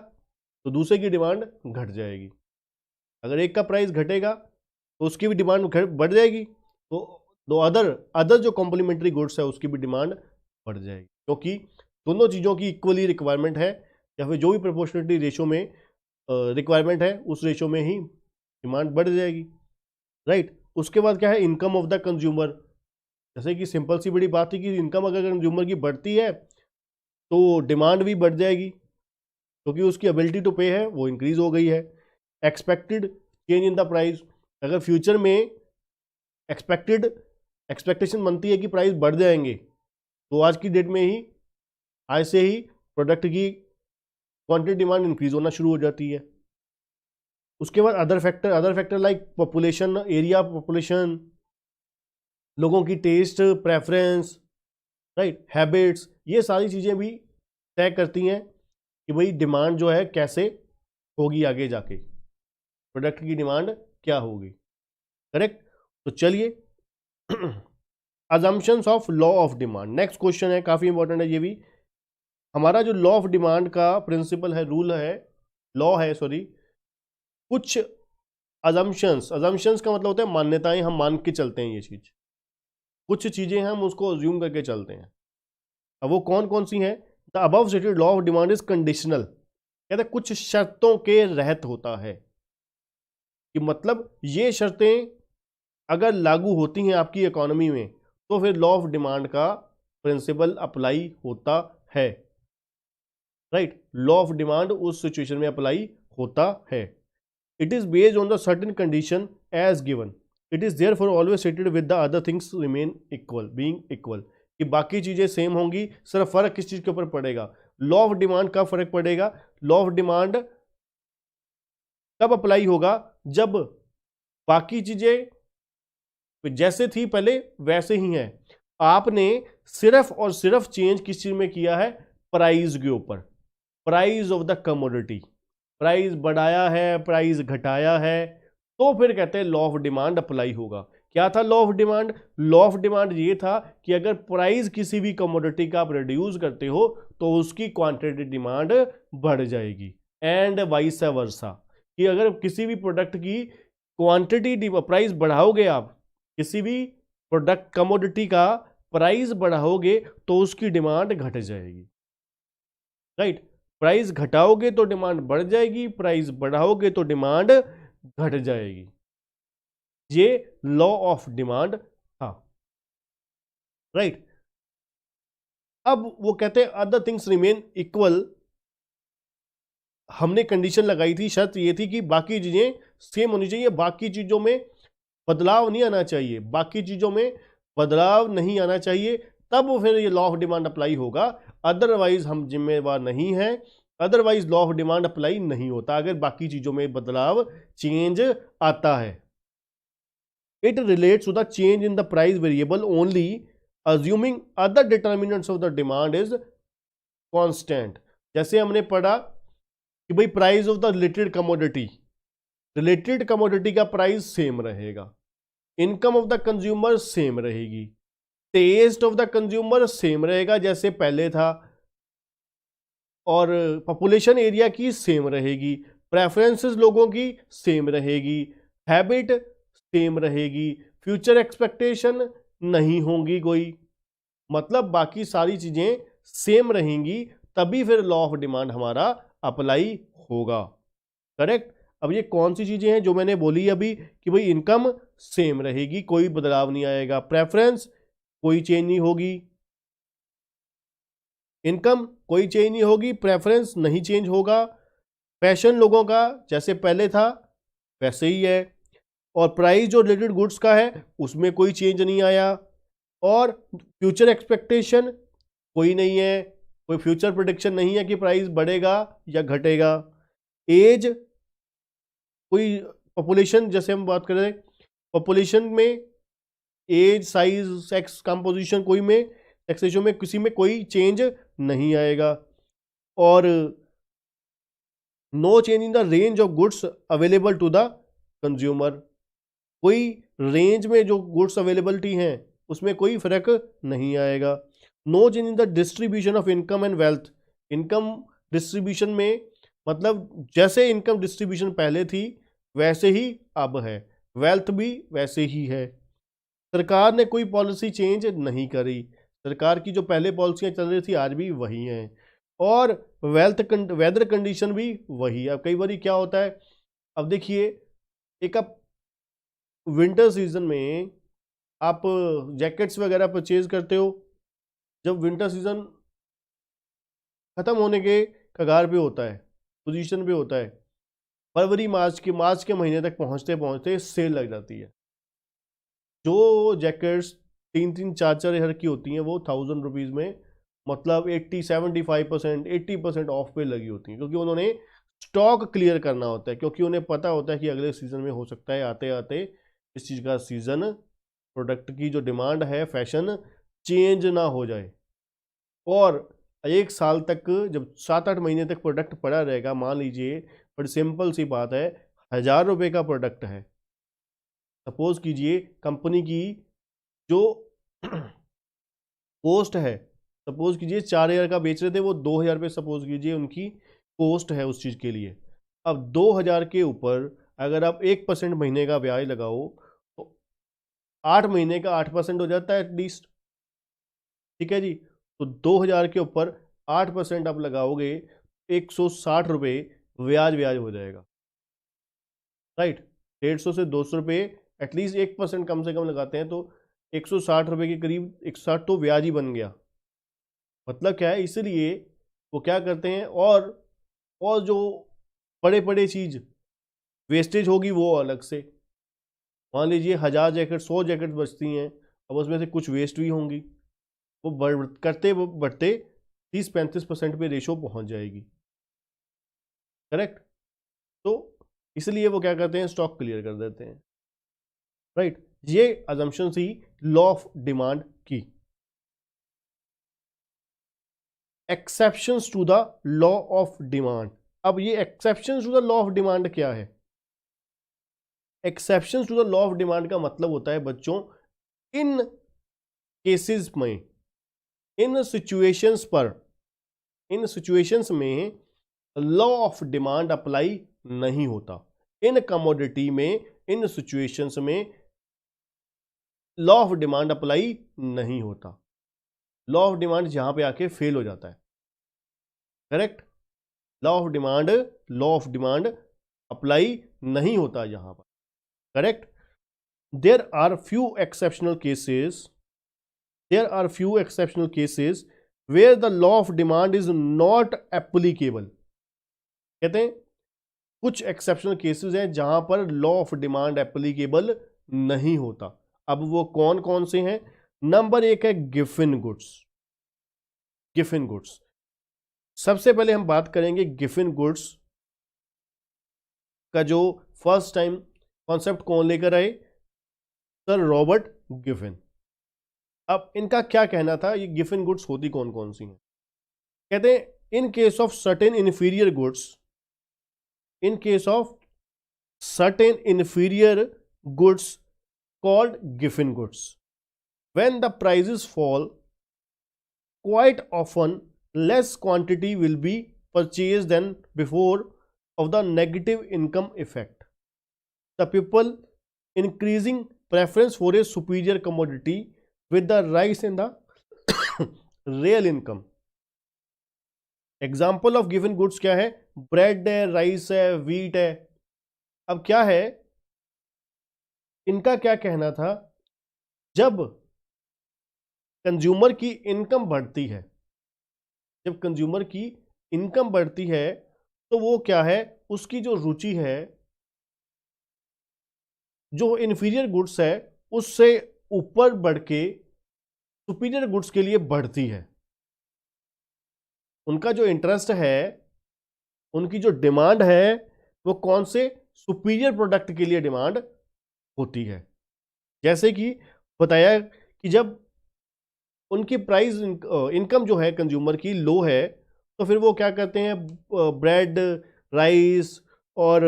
तो दूसरे की डिमांड घट जाएगी, अगर एक का प्राइस घटेगा तो उसकी भी डिमांड बढ़ जाएगी, तो अदर जो कॉम्प्लीमेंट्री गुड्स है उसकी भी डिमांड बढ़ जाएगी, क्योंकि दोनों चीज़ों की इक्वली रिक्वायरमेंट है या फिर जो भी प्रोपोर्शनलिटी रेशो में रिक्वायरमेंट है उस रेशो में ही डिमांड बढ़ जाएगी. राइट उसके बाद क्या है, इनकम ऑफ द कंज्यूमर. जैसे कि सिंपल सी बड़ी बात है कि इनकम अगर कंज्यूमर की बढ़ती है तो डिमांड भी बढ़ जाएगी क्योंकि उसकी एबिलिटी टू पे है वो इंक्रीज हो गई है. Expected change in the price, अगर फ्यूचर में एक्सपेक्टेशन बनती है कि प्राइस बढ़ जाएंगे तो आज की डेट में ही आज से ही प्रोडक्ट की क्वांटिटी डिमांड इंक्रीज होना शुरू हो जाती है. उसके बाद other factor like population, area population, लोगों की टेस्ट प्रेफरेंस, राइट हैबिट्स, ये सारी चीज़ें भी तय करती हैं कि भाई डिमांड जो है कैसे होगी, आगे जाके प्रोडक्ट की डिमांड क्या होगी. करेक्ट. तो चलिए assumptions of law of demand, next question है, काफ़ी इंपॉर्टेंट है ये भी. हमारा जो लॉ ऑफ डिमांड का प्रिंसिपल है, कुछ अजम्पशंस का मतलब होता है मान्यताएं, हम मान के चलते हैं ये चीज़, कुछ चीज़ें हम उसको अज्यूम करके चलते हैं. अब वो कौन कौन सी हैं, the above stated law of demand is conditional, कहते हैं कुछ शर्तों के रहत होता है, कि मतलब ये शर्तें अगर लागू होती हैं आपकी इकोनॉमी में तो फिर लॉ ऑफ डिमांड का प्रिंसिपल अप्लाई होता है. राइट लॉ ऑफ डिमांड उस सिचुएशन में अप्लाई होता है. It is based on the certain condition as given, it is therefore always stated with the other things remain equal, being equal, कि बाकी चीजें सेम होंगी, सिर्फ फर्क किस चीज के ऊपर पड़ेगा, लॉ ऑफ डिमांड का फर्क पड़ेगा. लॉ ऑफ डिमांड कब अप्लाई होगा, जब बाकी चीजें जैसे थी पहले वैसे ही हैं, आपने सिर्फ और सिर्फ चेंज किस चीज में किया है, प्राइस के ऊपर, price of the commodity, price बढ़ाया है, प्राइस घटाया है, तो फिर कहते हैं लॉ ऑफ डिमांड अप्लाई होगा. क्या था law of demand, law of demand ये था कि अगर प्राइस किसी भी कमोडिटी का आप रिड्यूस करते हो तो उसकी क्वांटिटी डिमांड बढ़ जाएगी, एंड वाइस वर्सा, कि अगर किसी भी प्रोडक्ट की क्वांटिटी प्राइस बढ़ाओगे, आप किसी भी प्रोडक्ट कमोडिटी का प्राइस बढ़ाओगे तो उसकी डिमांड घट जाएगी. राइट प्राइस घटाओगे तो डिमांड बढ़ जाएगी, प्राइस बढ़ाओगे तो डिमांड घट जाएगी. ये लॉ ऑफ डिमांड था. राइट अब वो कहते हैं अदर थिंग्स रिमेन इक्वल, हमने कंडीशन लगाई थी, शर्त ये थी कि बाकी चीजें सेम होनी चाहिए, बाकी चीजों में बदलाव नहीं आना चाहिए, बाकी चीजों में बदलाव नहीं आना चाहिए, तब फिर ये लॉ ऑफ डिमांड अप्लाई होगा, अदरवाइज हम जिम्मेवार नहीं हैं, otherwise law of demand apply नहीं होता अगर बाकी चीजों में बदलाव चेंज आता है. It relates to the change in the price variable only assuming other determinants of the demand is constant. जैसे हमने पढ़ा कि भाई price of the related commodity का प्राइस सेम रहेगा, income of the consumer same रहेगी, taste of the consumer same रहेगा जैसे पहले था, और पॉपुलेशन एरिया की सेम रहेगी, प्रेफरेंसेस लोगों की सेम रहेगी, हैबिट सेम रहेगी, फ्यूचर एक्सपेक्टेशन नहीं होंगी कोई, मतलब बाकी सारी चीजें सेम रहेंगी, तभी फिर लॉ ऑफ डिमांड हमारा अप्लाई होगा। करेक्ट। अब ये कौन सी चीजें हैं जो मैंने बोली अभी कि भाई इनकम सेम रहेगी, कोई बदलाव नहीं आएगा, प्रेफरेंस कोई चेंज नहीं होगी, इनकम कोई चेंज नहीं होगी, प्रेफरेंस नहीं चेंज होगा, फैशन लोगों का जैसे पहले था वैसे ही है, और प्राइस जो रिलेटेड गुड्स का है उसमें कोई चेंज नहीं आया, और फ्यूचर एक्सपेक्टेशन कोई नहीं है, कोई फ्यूचर प्रेडिक्शन नहीं है कि प्राइस बढ़ेगा या घटेगा, एज कोई, पॉपुलेशन जैसे हम बात कर रहे हैं पॉपुलेशन में एज, साइज, सेक्स कंपोजिशन कोई में, टैक्सेशन में किसी में कोई चेंज नहीं आएगा, और no change in the range of goods available to the consumer, कोई रेंज में जो गुड्स अवेलेबिलिटी हैं उसमें कोई फर्क नहीं आएगा, no change in the distribution of income and wealth, income distribution में मतलब जैसे इनकम डिस्ट्रीब्यूशन पहले थी वैसे ही अब है, वेल्थ भी वैसे ही है, सरकार ने कोई पॉलिसी चेंज नहीं करी, सरकार की जो पहले पॉलिसियां चल रही थी आज भी वही हैं, और वेदर कंडीशन भी वही। अब कई बार क्या होता है, अब देखिए एक आप विंटर सीजन में आप जैकेट्स वगैरह परचेज करते हो, जब विंटर सीजन खत्म होने के कगार पे होता है, पोजीशन पे होता है, फरवरी मार्च के महीने तक पहुंचते पहुंचते सेल लग जाती है, जो जैकेट्स 3-4 हज़ार की होती हैं वो 1000 रुपीज़ में मतलब 75% 80% ऑफ पे लगी होती हैं, क्योंकि उन्होंने स्टॉक क्लियर करना होता है, क्योंकि उन्हें पता होता है कि अगले सीजन में हो सकता है आते आते इस चीज़ का सीजन, प्रोडक्ट की जो डिमांड है, फैशन चेंज ना हो जाए, और एक साल तक जब 7-8 महीने तक प्रोडक्ट पड़ा रहेगा, मान लीजिए बड़ी सिंपल सी बात है, 1000 रुपये का प्रोडक्ट है, सपोज कीजिए कंपनी की जो कोस्ट है, सपोज कीजिए 4000 का बेच रहे थे, वो 2000 रुपये सपोज कीजिए उनकी कोस्ट है उस चीज़ के लिए, अब 2000 के ऊपर अगर आप 1% महीने का ब्याज लगाओ तो 8 महीने का 8% हो जाता है एटलीस्ट, ठीक है जी, तो 2000 के ऊपर 8% आप लगाओगे 160 रुपये ब्याज हो जाएगा, राइट। 150 से 200 रुपये एटलीस्ट 1% कम से कम लगाते हैं तो 160 रुपये के करीब 160 तो ब्याज ही बन गया, मतलब क्या है, इसलिए वो क्या करते हैं, और जो बड़े चीज़ वेस्टेज होगी वो अलग से, मान लीजिए 1000 जैकेट 100 जैकेट बचती हैं, अब उसमें से कुछ वेस्ट भी होंगी, वो बढ़ते 30-35% पे रेशो पहुंच जाएगी, करेक्ट। तो इसलिए वो क्या करते हैं, स्टॉक क्लियर कर देते हैं, राइट। ये अजम्पशन थी लॉ ऑफ डिमांड की। Exceptions to the law of demand, अब ये exceptions to the law of demand क्या है, exceptions to the law of demand का मतलब होता है बच्चों, इन केसेस में, इन सिचुएशंस में लॉ ऑफ डिमांड अप्लाई नहीं होता, इन कमोडिटी में, इन सिचुएशंस में लॉ ऑफ डिमांड अप्लाई नहीं होता, लॉ ऑफ डिमांड जहां पे आके फेल हो जाता है, correct. Law of demand apply नहीं होता यहां पर, correct. There are few exceptional cases where the law of demand is not applicable, कहते हैं कुछ एक्सेप्शनल केसेस हैं जहां पर लॉ ऑफ डिमांड एप्लीकेबल नहीं होता। अब वो कौन कौन से हैं, नंबर 1 है गिफन गुड्स। सबसे पहले हम बात करेंगे गिफन गुड्स का, जो फर्स्ट टाइम कॉन्सेप्ट कौन लेकर आए, सर रॉबर्ट गिफन। अब इनका क्या कहना था, ये गिफन गुड्स होती कौन कौन सी हैं, कहते हैं in case of certain inferior goods, in case of certain inferior goods called Giffen goods, when the prices fall, quite often less quantity will be purchased than before of the negative income effect. The people increasing preference for a superior commodity with the rise in the real income. Example of given goods क्या है? Bread है, rice है, wheat है. अब क्या है, इनका क्या कहना था, जब कंज्यूमर की इनकम बढ़ती है, जब कंज्यूमर की इनकम बढ़ती है तो वो क्या है, उसकी जो रुचि है जो इंफीरियर गुड्स है उससे ऊपर बढ़ के सुपीरियर गुड्स के लिए बढ़ती है. उनका जो इंटरेस्ट है, उनकी जो डिमांड है वो कौन से सुपीरियर प्रोडक्ट के लिए डिमांड होती है. जैसे कि बताया कि जब उनकी प्राइस इनकम जो है कंज्यूमर की लो है तो फिर वो क्या करते हैं, ब्रेड, राइस और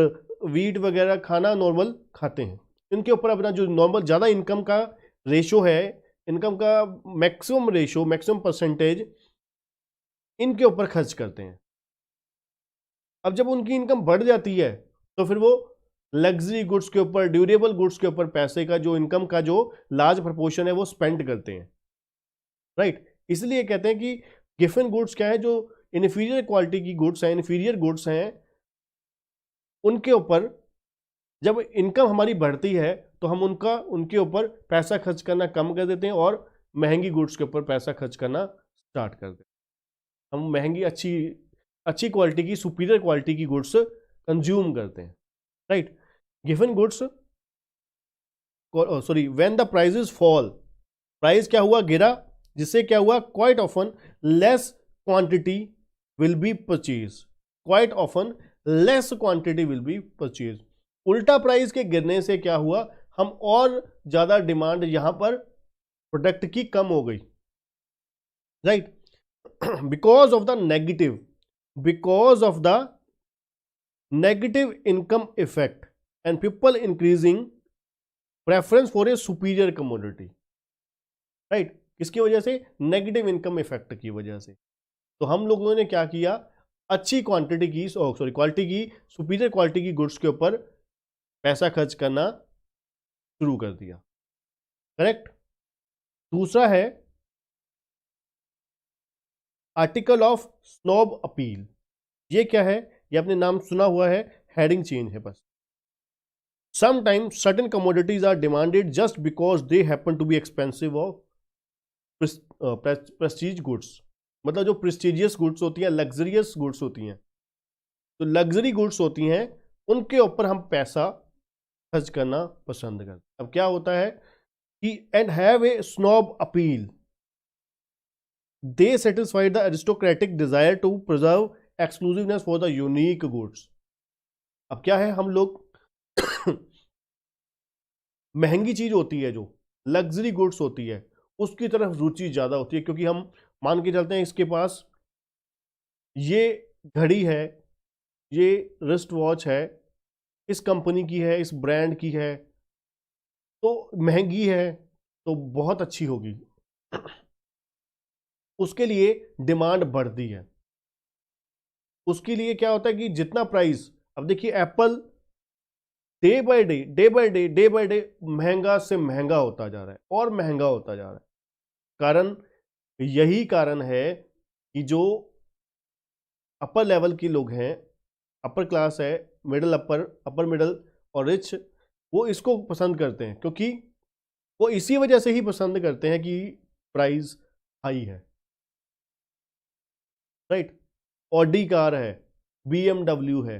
वीट वगैरह खाना नॉर्मल खाते हैं. इनके ऊपर अपना जो नॉर्मल ज़्यादा इनकम का रेशो है, इनकम का मैक्सिमम रेशो, मैक्सिमम परसेंटेज इनके ऊपर खर्च करते हैं. अब जब उनकी इनकम बढ़ जाती है तो फिर वो लग्जरी गुड्स के ऊपर, ड्यूरेबल गुड्स के ऊपर पैसे का जो इनकम का जो लार्ज प्रपोर्शन है वो स्पेंड करते हैं. राइट. इसलिए कहते हैं कि गिवन गुड्स क्या है, जो इन्फीरियर क्वालिटी की गुड्स हैं, इन्फीरियर गुड्स हैं, उनके ऊपर जब इनकम हमारी बढ़ती है तो हम उनके ऊपर पैसा खर्च करना कम कर देते हैं और महंगी गुड्स के ऊपर पैसा खर्च करना स्टार्ट कर देते हैं. हम महंगी अच्छी क्वालिटी की, सुपीरियर क्वालिटी की गुड्स कंज्यूम करते हैं. Right. Given goods, sorry, when the prices fall, price क्या हुआ, गिरा, जिससे क्या हुआ, quite often less quantity will be purchase, quite often less quantity will be purchase. उल्टा प्राइस के गिरने से क्या हुआ, हम और ज्यादा डिमांड यहां पर प्रोडक्ट की कम हो गई. Right. Because of the negative income effect and people increasing preference for a superior commodity. Right. किसकी वजह से? नेगेटिव इनकम इफेक्ट की वजह से. तो हम लोगों ने क्या किया, अच्छी क्वांटिटी की, क्वालिटी की, सुपीरियर क्वालिटी की गुड्स के ऊपर पैसा खर्च करना शुरू कर दिया. करेक्ट. दूसरा है आर्टिकल ऑफ स्नॉब अपील. ये क्या है? ये आपने नाम सुना हुआ है, हेडिंग चेंज है बस. Sometimes certain commodities are demanded just because they happen to be expensive of prestige goods. मतलब जो प्रेस्टीजियस गुड्स होती हैं, लग्जरियस गुड्स होती हैं, तो लग्जरी गुड्स होती हैं, उनके ऊपर हम पैसा खर्च करना पसंद करते हैं. अब क्या होता है कि and have a snob appeal, they satisfy the aristocratic desire to preserve exclusiveness for the unique goods. अब क्या है, हम लोग महंगी चीज होती है, जो लग्जरी गुड्स होती है, उसकी तरफ रुचि ज्यादा होती है, क्योंकि हम मान के चलते हैं इसके पास ये घड़ी है, ये रिस्ट वॉच है, इस कंपनी की है, इस ब्रांड की है, तो महंगी है तो बहुत अच्छी होगी, उसके लिए डिमांड बढ़ती है. उसके लिए क्या होता है कि जितना प्राइस, अब देखिए एप्पल डे बाय डे महंगा से महंगा होता जा रहा है और महंगा होता जा रहा है. यही कारण है कि जो अपर लेवल के लोग हैं, अपर क्लास है, मिडिल अपर, अपर मिडिल और रिच, वो इसको पसंद करते हैं, क्योंकि वो इसी वजह से ही पसंद करते हैं कि प्राइस हाई है. राइट. ऑडी कार है, BMW है,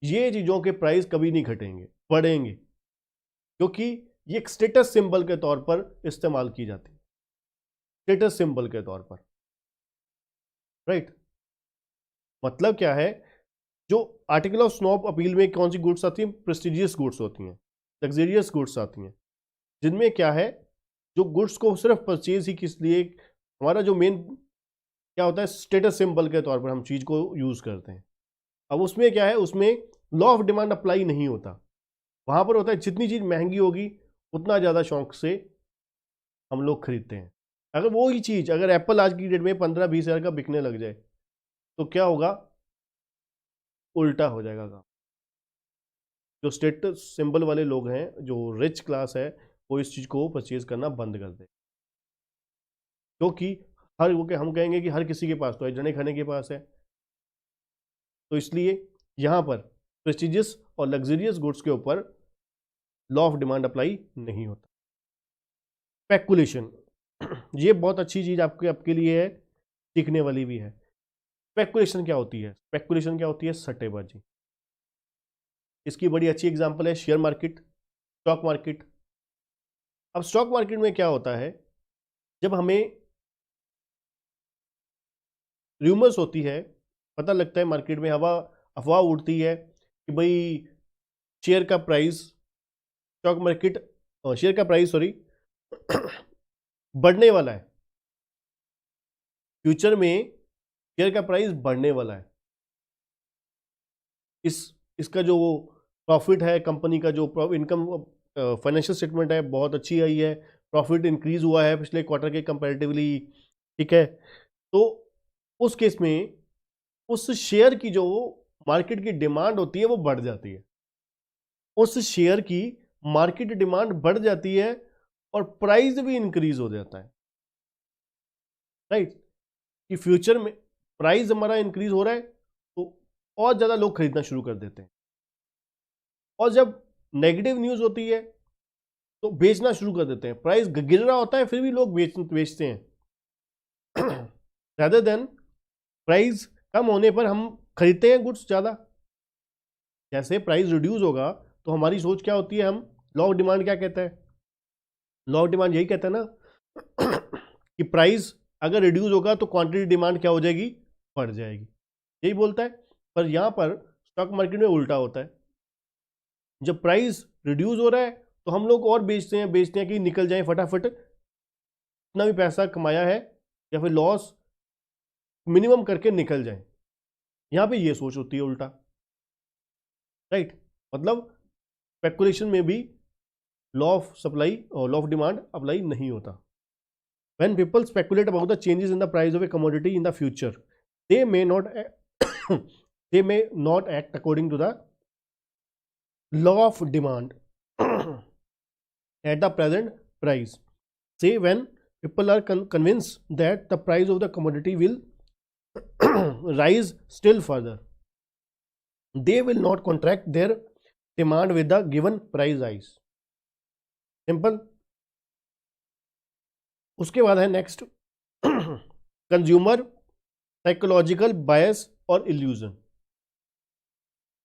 ये चीजों के प्राइस कभी नहीं घटेंगे, बढ़ेंगे, क्योंकि ये एक स्टेटस सिंबल के तौर पर इस्तेमाल की जाती है, स्टेटस सिंबल के तौर पर. राइट. मतलब क्या है, जो आर्टिकल ऑफ स्नॉब अपील में कौन सी गुड्स आती हैं? प्रेस्टिजियस गुड्स होती हैं, लग्जरियस गुड्स आती हैं, जिनमें क्या है, जो गुड्स को सिर्फ परचेज ही किस लिए, हमारा जो मेन क्या होता है, स्टेटस सिंबल के तौर पर हम चीज़ को यूज़ करते हैं। अब उसमें क्या है, उसमें लॉ ऑफ डिमांड अप्लाई नहीं होता। वहाँ पर होता है जितनी चीज़ महंगी होगी उतना ज़्यादा शौक से हम लोग खरीदते हैं। अगर वो ही चीज़ अगर एप्पल आज की डेट में 15-20 हज़ार का बिकने लग जाए तो क्या होगा, उल्टा हो जाएगा काम। जो स्टेटस सिंबल वाले लोग हैं, जो रिच क्लास है, वो इस चीज़ को परचेज करना बंद कर दे, क्योंकि हर वो हम कहेंगे कि हर किसी के पास तो है, जने खने के पास है। तो इसलिए यहाँ पर प्रेस्टिजियस और लग्जरियस गुड्स के ऊपर लॉ ऑफ डिमांड अप्लाई नहीं होता। स्पेकुलेशन, ये बहुत अच्छी चीज़ आपके लिए है, सीखने वाली भी है। स्पेकुलेशन क्या होती है? स्पेकुलेशन क्या होती है? सट्टेबाजी। इसकी बड़ी अच्छी एग्जांपल है शेयर मार्केट, स्टॉक मार्केट। अब स्टॉक मार्केट में क्या होता है, जब हमें र्यूमर्स होती है, पता लगता है मार्केट में अफवाह उड़ती है कि भाई शेयर का प्राइस, स्टॉक मार्केट शेयर का प्राइस सॉरी बढ़ने वाला है, फ्यूचर में शेयर का प्राइस बढ़ने वाला है। इसका जो प्रॉफिट है, कंपनी का जो इनकम फाइनेंशियल स्टेटमेंट है बहुत अच्छी आई है, प्रॉफिट इंक्रीज हुआ है पिछले क्वार्टर के कंपैरेटिवली, ठीक है। तो उस केस में उस शेयर की जो मार्केट की डिमांड होती है वो बढ़ जाती है, उस शेयर की मार्केट डिमांड बढ़ जाती है और प्राइस भी इंक्रीज हो जाता है, राइट। कि फ्यूचर में प्राइस हमारा इंक्रीज हो रहा है तो और ज़्यादा लोग खरीदना शुरू कर देते हैं, और जब नेगेटिव न्यूज़ होती है तो बेचना शुरू कर देते हैं। प्राइस गिर रहा होता है फिर भी लोग बेचते हैं rather देन प्राइस कम होने पर हम खरीदते हैं गुड्स ज़्यादा। जैसे प्राइस रिड्यूस होगा तो हमारी सोच क्या होती है, हम लॉ ऑफ डिमांड क्या कहता है, लॉ ऑफ डिमांड यही कहता है ना कि प्राइस अगर रिड्यूस होगा तो क्वांटिटी डिमांड क्या हो जाएगी, बढ़ जाएगी, यही बोलता है। पर यहाँ पर स्टॉक मार्केट में उल्टा होता है, जब प्राइस रिड्यूस हो रहा है तो हम लोग और बेचते हैं कि निकल जाए फटाफट, इतना भी पैसा कमाया है या फिर लॉस मिनिमम करके निकल जाए। यहाँ पे ये सोच होती है उल्टा, राइट। मतलब स्पेकुलेशन में भी लॉ ऑफ सप्लाई और लॉ ऑफ डिमांड अप्लाई नहीं होता। When people speculate about the changes in the price of a commodity in the future, they may not act according to the law of demand at the present price. Say when people are convinced that the price of the commodity will rise still further, they will not contract their demand with the given price rise. Simple. उसके बाद है next consumer psychological बायस और illusion.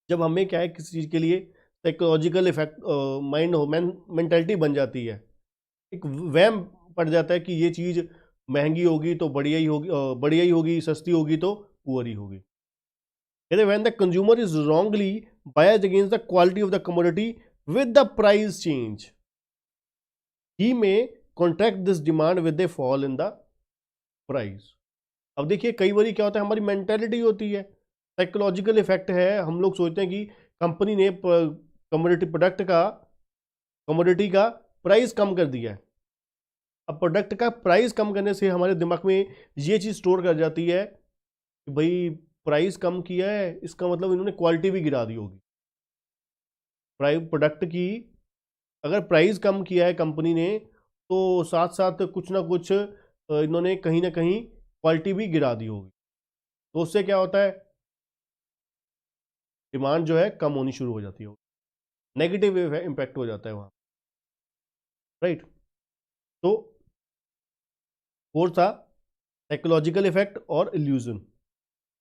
जब हमें क्या है किसी चीज़ के लिए साइकोलॉजिकल इफेक्ट मेंटालिटी बन जाती है, एक वहम पड़ जाता है कि ये चीज़ महंगी होगी तो बढ़िया ही होगी, सस्ती होगी तो पुअर ही होगी। कहते when the consumer is wrongly biased against the quality of the commodity with the price change, he may contract this demand with the fall in the price. अब देखिए कई बार क्या होता है, हमारी मेंटेलिटी होती है, साइकोलॉजिकल इफेक्ट है, हम लोग सोचते हैं कि कंपनी ने कमोडिटी का प्राइस कम कर दिया है। अब प्रोडक्ट का प्राइस कम करने से हमारे दिमाग में ये चीज़ स्टोर कर जाती है कि भाई प्राइस कम किया है इसका मतलब इन्होंने क्वालिटी भी गिरा दी होगी। प्रोडक्ट की अगर प्राइस कम किया है कंपनी ने तो साथ साथ कुछ ना कुछ इन्होंने कहीं ना कहीं क्वालिटी भी गिरा दी होगी, तो उससे क्या होता है, डिमांड जो है कम होनी शुरू हो जाती है, नेगेटिव इम्पैक्ट हो जाता है वहाँ, राइट। तो फोर्थ था साइकोलॉजिकल इफेक्ट और इल्यूजन।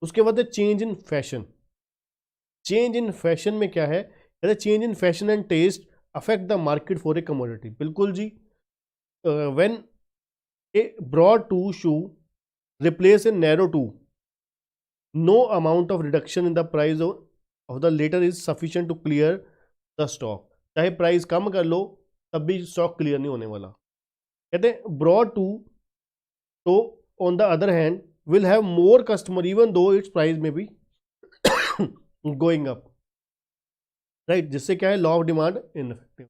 उसके बाद है change in fashion. Change in fashion में क्या है, कहते change in fashion and taste affect the market for a commodity. बिल्कुल जी, when a broad toe shoe replace a narrow toe, no amount of reduction in the price of the latter is sufficient to clear the stock. चाहे price कम कर लो तब भी stock clear नहीं होने वाला। कहते हैं ब्रॉड टू, तो on the other hand will have more customer even though its price may be going up, right, जिससे क्या है, लॉ ऑफ डिमांड इनफेक्टिव।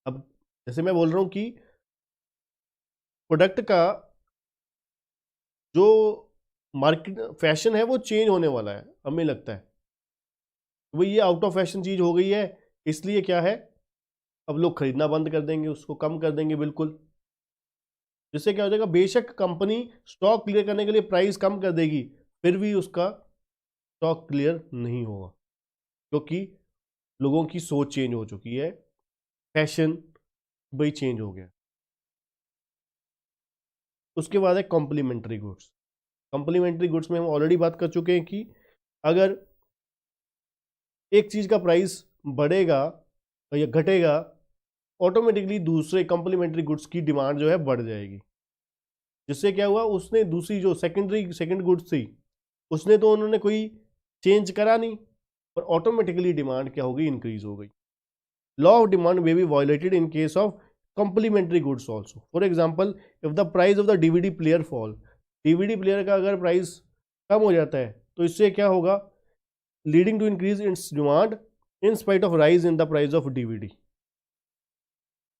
अब जैसे मैं बोल रहा हूं कि प्रोडक्ट का जो मार्केट फैशन है वो चेंज होने वाला है, हमें लगता है भाई ये आउट ऑफ फैशन चीज हो गई है, इसलिए क्या है, अब लोग खरीदना बंद कर देंगे, उसको कम कर देंगे बिल्कुल। जिससे क्या हो जाएगा, बेशक कंपनी स्टॉक क्लियर करने के लिए प्राइस कम कर देगी, फिर भी उसका स्टॉक क्लियर नहीं होगा, क्योंकि लोगों की सोच चेंज हो चुकी है, फैशन भाई चेंज हो गया। उसके बाद है कॉम्प्लीमेंट्री गुड्स। कॉम्प्लीमेंट्री गुड्स में हम ऑलरेडी बात कर चुके हैं कि अगर एक चीज का प्राइस बढ़ेगा या घटेगा, ऑटोमेटिकली दूसरे कॉम्प्लीमेंट्री गुड्स की डिमांड जो है बढ़ जाएगी। जिससे क्या हुआ, उसने दूसरी जो सेकंड गुड्स थी उसने तो उन्होंने कोई चेंज करा नहीं, पर ऑटोमेटिकली डिमांड क्या हो गई, इंक्रीज हो गई। Law of demand may be violated in case of complementary goods also. For example, if the price of the DVD player fall, DVD player का अगर प्राइस कम हो जाता है तो इससे क्या होगा, leading to increase in demand in spite of rise in the price of DVD,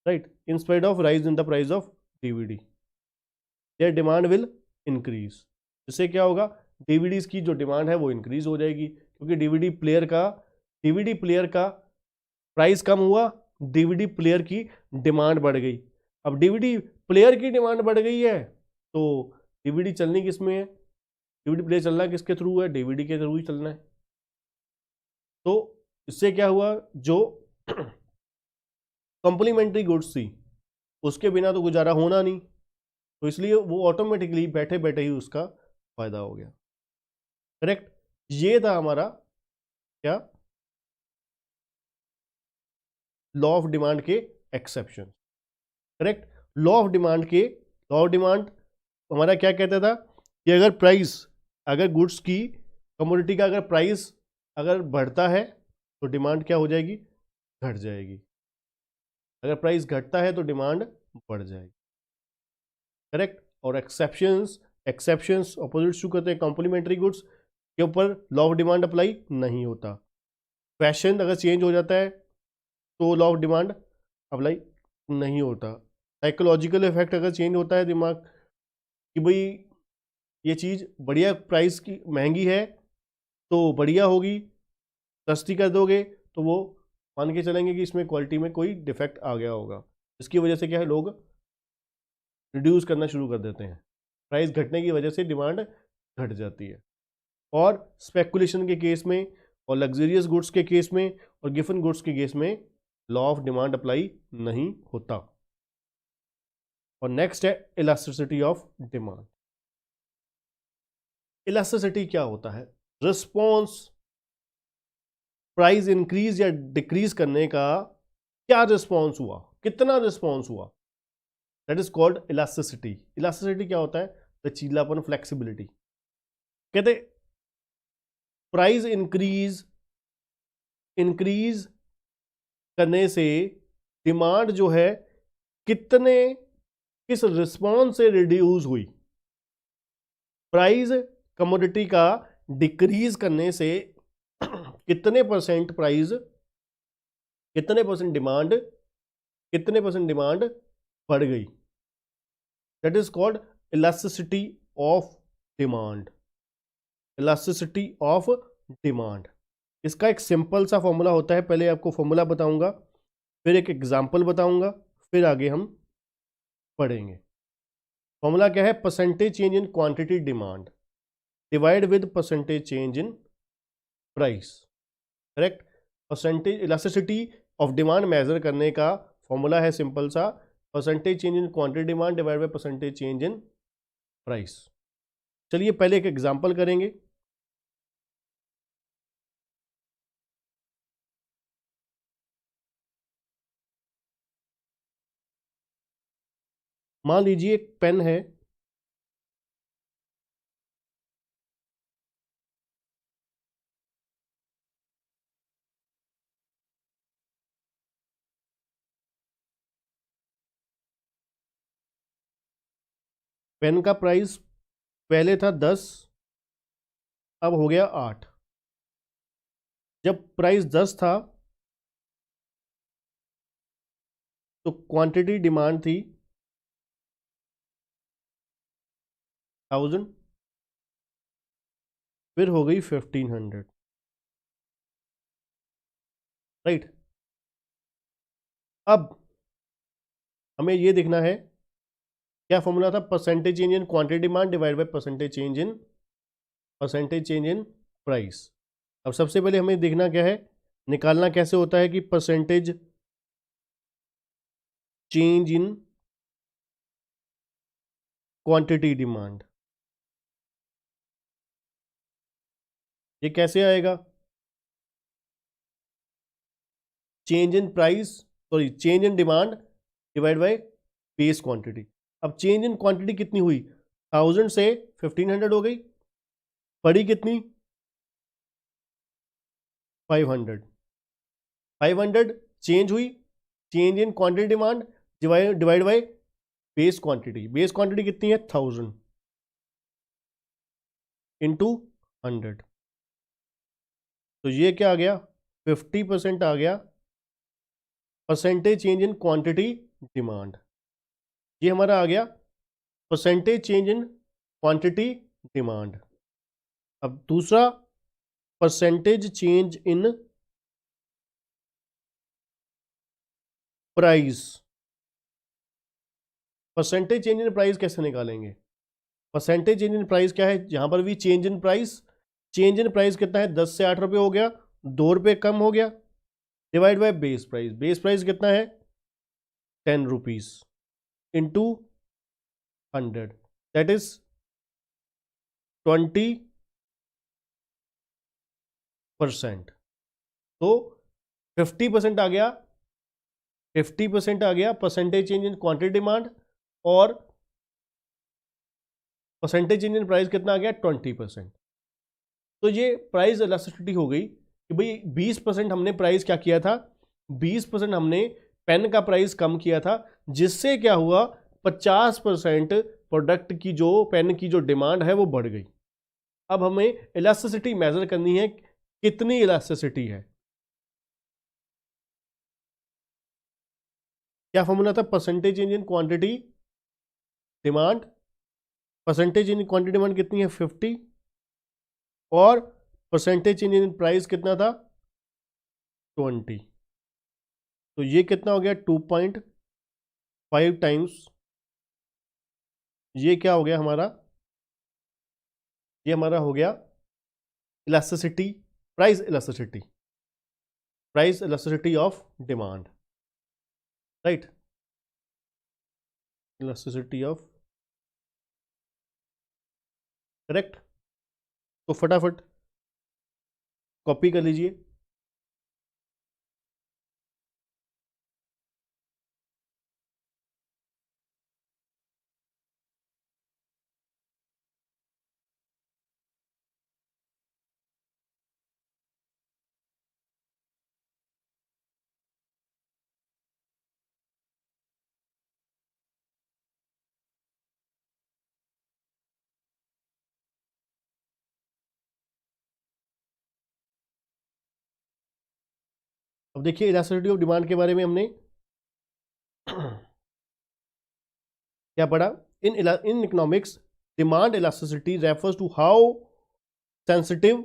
right, in spite of rise in the price of DVD their demand will increase. इससे क्या होगा, DVDs की जो डिमांड है वो इंक्रीज हो जाएगी, क्योंकि DVD प्लेयर का प्राइस कम हुआ, DVD प्लेयर की डिमांड बढ़ गई। अब DVD प्लेयर की डिमांड बढ़ गई है तो DVD चलनी किस में है, DVD प्लेयर चलना किसके थ्रू है, DVD के थ्रू ही चलना है। तो इससे क्या हुआ, जो कॉम्प्लीमेंट्री गुड्स थी उसके बिना तो गुजारा होना नहीं, तो इसलिए वो ऑटोमेटिकली बैठे बैठे ही उसका फायदा हो गया। करेक्ट, ये था हमारा क्या, लॉ ऑफ डिमांड के exception. Correct, law of demand हमारा क्या कहता था कि अगर गुड्स की, कमोडिटी का अगर प्राइस अगर बढ़ता है तो डिमांड क्या हो जाएगी, घट जाएगी। अगर प्राइस घटता है तो डिमांड बढ़ जाएगी। करेक्ट, और एक्सेप्शंस ऑपोजिट शू करते हैं, कॉम्प्लीमेंट्री गुड्स के ऊपर लॉ ऑफ डिमांड अप्लाई नहीं होता। फैशन अगर चेंज हो जाता है तो लॉ ऑफ डिमांड अप्लाई नहीं होता। साइकोलॉजिकल इफेक्ट अगर चेंज होता है दिमाग कि भाई ये चीज़ बढ़िया प्राइस की महंगी है तो बढ़िया होगी, सस्ती कर दोगे तो वो मान के चलेंगे कि इसमें क्वालिटी में कोई डिफेक्ट आ गया होगा, इसकी वजह से क्या है, लोग रिड्यूस करना शुरू कर देते हैं, प्राइस घटने की वजह से डिमांड घट जाती है। और स्पेकुलेशन के केस में और लग्जरियस गुड्स के केस में और गिफन गुड्स के केस में लॉ ऑफ डिमांड अप्लाई नहीं होता। और नेक्स्ट है इलास्टिसिटी ऑफ डिमांड। इलास्टिसिटी क्या होता है, रिस्पॉन्स प्राइस इंक्रीज या डिक्रीज करने का क्या रिस्पॉन्स हुआ, कितना रिस्पॉन्स हुआ, that is called elasticity. Elasticity क्या होता है, लचीलापन, फ्लेक्सिबिलिटी। कहते प्राइस इंक्रीज करने से डिमांड जो है किस रिस्पॉन्स से रिड्यूस हुई, प्राइस कमोडिटी का डिक्रीज करने से कितने परसेंट डिमांड बढ़ गई, that is called elasticity of demand. Elasticity of demand, इसका एक सिंपल सा फॉर्मूला होता है, पहले आपको फॉर्मूला बताऊंगा, फिर एक एग्जांपल बताऊंगा, फिर आगे हम पढ़ेंगे। फॉर्मूला क्या है, percentage change in quantity demand divide with percentage change in price. Correct, percentage elasticity of demand measure करने का फॉर्मूला है सिंपल सा, percentage change in quantity demand divide by percentage change in price. चलिए पहले एक example करेंगे। मान लीजिए एक पेन है, पेन का प्राइस पहले था 10, अब हो गया 8। जब प्राइस 10 था तो क्वांटिटी डिमांड थी 1000, फिर हो गई 1500, राइट। अब हमें ये देखना है क्या फॉर्मूला था, percentage change in quantity demand divide by percentage change in price. अब सबसे पहले हमें देखना क्या है, निकालना कैसे होता है कि percentage change in quantity demand, ये कैसे आएगा, change in price, sorry change in demand divide by base quantity. अब चेंज इन क्वांटिटी कितनी हुई, 1000 से 1500 हो गई, पड़ी कितनी 500, 500 चेंज हुई, change in quantity demand divide by base quantity. Base quantity कितनी है 1000 इंटू 100, तो ये क्या आ गया 50% आ गया percentage change in quantity demand. ये हमारा आ गया percentage change in quantity demand. अब दूसरा percentage change in price, percentage change in price कैसे निकालेंगे, परसेंटेज चेंज इन प्राइस क्या है, यहां पर भी change in price, change in price कितना है 10 से 8 रुपये हो गया, 2 रुपये कम हो गया, divide by base price, base price कितना है 10 रुपीज इंटू 100, दैट इज 20%। तो 50% आ गया, 50% आ गया percentage change in quantity demand, और परसेंटेज चेंज इन प्राइस कितना आ गया 20%। तो ये प्राइस इलास्टिसिटी हो गई कि भाई 20% हमने प्राइस क्या किया था, 20% हमने पेन का प्राइस कम किया था, जिससे क्या हुआ 50% प्रोडक्ट की जो पेन की जो डिमांड है वो बढ़ गई। अब हमें इलास्टिसिटी मेजर करनी है, कितनी इलास्टिसिटी है, क्या फॉर्मूला था, percentage change in quantity demand, percentage in quantity demand कितनी है 50, और परसेंटेज चेंज इन प्राइस कितना था 20, तो ये कितना हो गया 2.5 टाइम्स, ये क्या हो गया हमारा, ये हमारा हो गया elasticity, price elasticity, price elasticity of demand, right, elasticity of, correct. तो फटाफट कॉपी कर लीजिए। अब देखिए इलास्टिसिटी ऑफ डिमांड के बारे में हमने क्या पढ़ा, in economics demand elasticity refers to how sensitive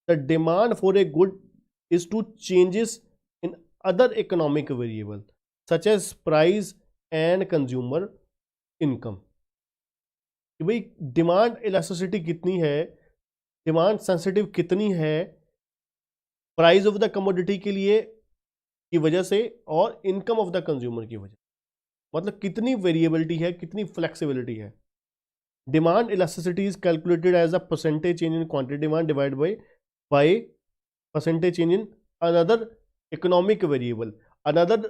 the demand for a good is to changes in other economic variable such as price and consumer income. कि भाई डिमांड इलास्टिसिटी कितनी है, डिमांड सेंसिटिव कितनी है प्राइस ऑफ द कमोडिटी के लिए की वजह से, और इनकम ऑफ द कंज्यूमर की वजह, मतलब कितनी वेरिएबिलिटी है, कितनी फ्लेक्सिबिलिटी है। Demand elasticity is calculated as a percentage change in quantity demand divide by percentage change in another economic variable. Another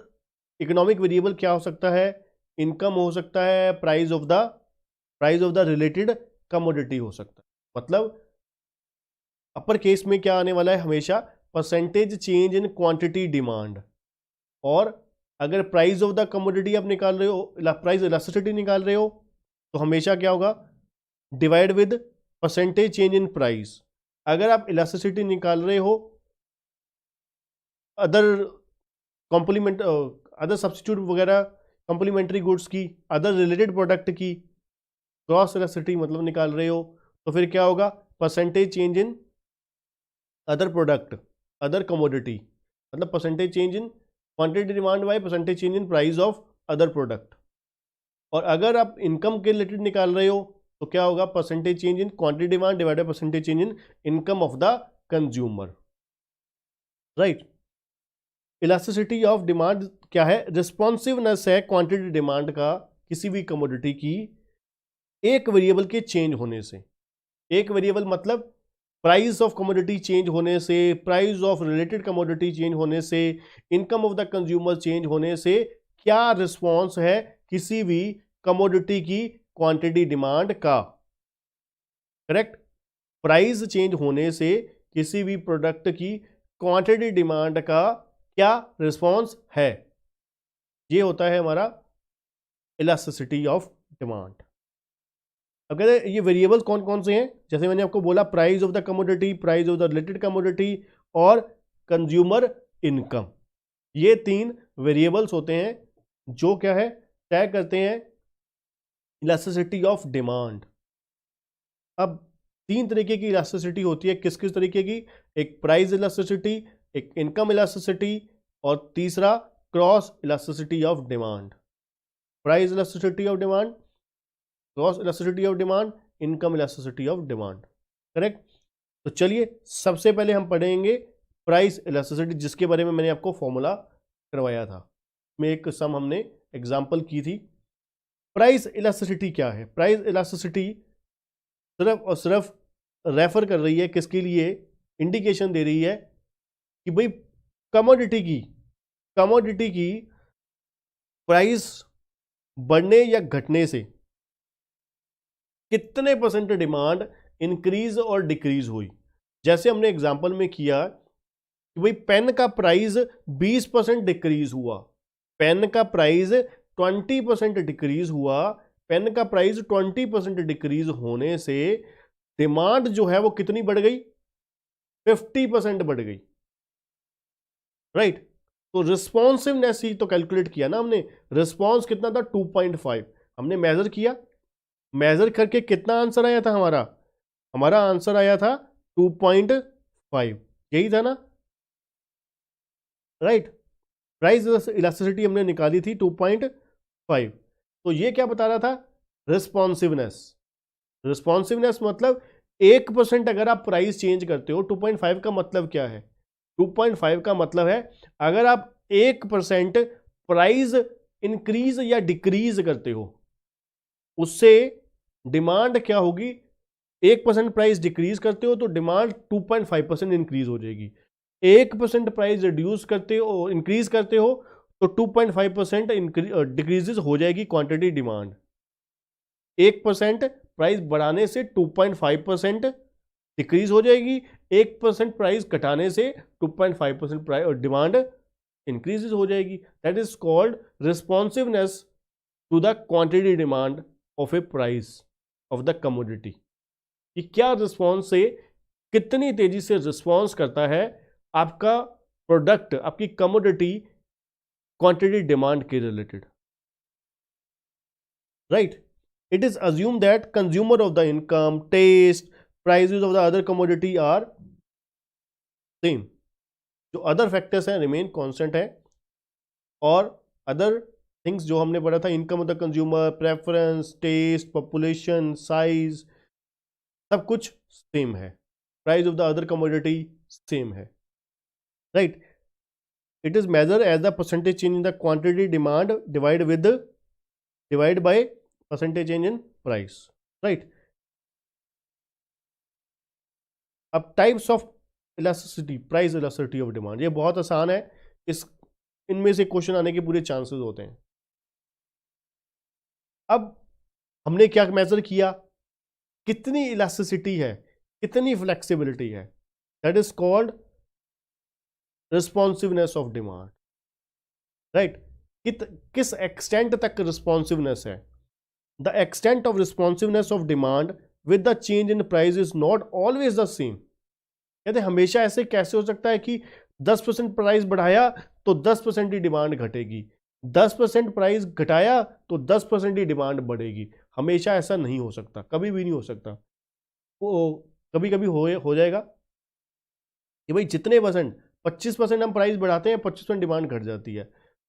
economic variable क्या हो सकता है, इनकम हो सकता है, price of the related commodity हो सकता है। मतलब अपर केस में क्या आने वाला है, हमेशा percentage change in quantity demand, और अगर प्राइस ऑफ द कमोडिटी आप निकाल रहे हो, प्राइस इलास्टिसिटी निकाल रहे हो, तो हमेशा क्या होगा divide with percentage change in price. अगर आप इलास्टिसिटी निकाल रहे हो अदर कॉम्प्लीमेंट अदर सब्स्टिट्यूट वगैरह कॉम्प्लीमेंट्री गुड्स की, अदर रिलेटेड प्रोडक्ट की क्रॉस इलास्टिसिटी मतलब निकाल रहे हो, तो फिर क्या होगा, percentage change in other product, other commodity, मतलब percentage change in quantity demand by percentage change in price of other product. और अगर आप इनकम के रिलेटेड निकाल रहे हो तो क्या होगा, percentage change in quantity demand divided percentage change in income of the consumer, right. Elasticity of demand क्या है, रिस्पॉन्सिवनेस है क्वांटिटी डिमांड का किसी भी कमोडिटी की एक वेरिएबल के चेंज होने से। एक वेरिएबल मतलब प्राइस ऑफ कमोडिटी चेंज होने से, price of related commodity change होने से, income of the consumer change होने से क्या रिस्पॉन्स है किसी भी कमोडिटी की क्वांटिटी डिमांड का, करेक्ट। प्राइस चेंज होने से किसी भी प्रोडक्ट की क्वांटिटी डिमांड का क्या रिस्पॉन्स है, ये होता है हमारा इलास्टिसिटी ऑफ डिमांड। अब कहते हैं ये वेरिएबल कौन कौन से हैं, जैसे मैंने आपको बोला price of the commodity, price of the related commodity और कंज्यूमर इनकम। ये तीन वेरिएबल्स होते हैं जो क्या है, तय करते हैं इलास्टिसिटी ऑफ डिमांड। अब तीन तरीके की इलास्टिसिटी होती है, किस किस तरीके की, एक प्राइस इलास्टिसिटी, एक इनकम इलास्टिसिटी और तीसरा cross elasticity of demand. Price elasticity of demand, cross elasticity of demand, income elasticity of demand, correct. तो चलिए सबसे पहले हम पढ़ेंगे प्राइस इलास्टिसिटी, जिसके बारे में मैंने आपको फॉर्मूला करवाया था, में एक सम हमने एग्जांपल की थी। प्राइस इलास्टिसिटी क्या है, प्राइस इलास्टिसिटी सिर्फ और सिर्फ रेफर कर रही है किसके लिए, इंडिकेशन दे रही है कि भाई कमोडिटी की प्राइस बढ़ने या घटने से कितने परसेंट डिमांड इंक्रीज और डिक्रीज हुई। जैसे हमने एग्जांपल में किया कि भाई पेन का प्राइस 20% डिक्रीज हुआ, पेन का प्राइस 20% डिक्रीज हुआ, पेन का प्राइस 20% डिक्रीज होने से डिमांड जो है वो कितनी बढ़ गई, 50% बढ़ गई, राइट। तो रिस्पॉन्सिवनेस ही तो कैलकुलेट किया ना हमने, रिस्पॉन्स कितना था 2.5, हमने मेजर किया, मेजर करके कितना आंसर आया था हमारा आंसर आया था 2.5, यही था ना, राइट। प्राइस इलास्टिसिटी हमने निकाली थी 2.5। तो ये क्या बता रहा था, रिस्पॉन्सिवनेस। रिस्पॉन्सिवनेस मतलब 1% अगर आप प्राइस चेंज करते हो, 2.5 का मतलब क्या है, 2.5 का मतलब है अगर आप 1% प्राइस इंक्रीज या डिक्रीज करते हो, उससे डिमांड क्या होगी, 1% प्राइस डिक्रीज करते हो तो डिमांड 2.5% इंक्रीज हो जाएगी। 1% प्राइस रिड्यूस करते हो, इंक्रीज करते हो तो 2.5% डिक्रीजेस हो जाएगी क्वांटिटी डिमांड। 1% प्राइस बढ़ाने से 2.5% डिक्रीज हो जाएगी, 1% प्राइस घटाने से 2.5% डिमांड इंक्रीज हो जाएगी। That is called responsiveness to the quantity demand of a price of the commodity. कि क्या रिस्पॉन्स से, कितनी तेजी से रिस्पॉन्स करता है आपका प्रोडक्ट, आपकी कमोडिटी क्वांटिटी डिमांड के related, right. It is assumed that consumer of the income, taste, prices of the other commodity are same. जो अदर फैक्टर्स हैं रिमेन कांस्टेंट है, और अदर थिंग्स जो हमने पढ़ा था, income of the consumer, preference, taste, population, size, सब कुछ सेम है। Price of the other commodity same है, right. It is measure as the percentage change in the quantity demand divide by percentage change in price, right. अब types of elasticity, price elasticity of demand, ये बहुत आसान है, इनमें से question आने के पूरे चांसेस होते हैं। अब हमने क्या मेजर किया, कितनी इलास्टिसिटी है, कितनी फ्लेक्सिबिलिटी है, that is called responsiveness of demand, right. किस एक्सटेंट तक रिस्पॉन्सिवनेस है, the extent of responsiveness of demand with the change in price is not always the same. कहते हमेशा ऐसे कैसे हो सकता है कि 10% प्राइस बढ़ाया तो 10% ही डिमांड घटेगी, 10% प्राइस घटाया तो 10% ही डिमांड बढ़ेगी। हमेशा ऐसा नहीं हो सकता, कभी भी नहीं हो सकता। वो कभी कभी हो जाएगा कि भाई जितने परसेंट 25% हम प्राइस बढ़ाते हैं 25% डिमांड घट जाती है,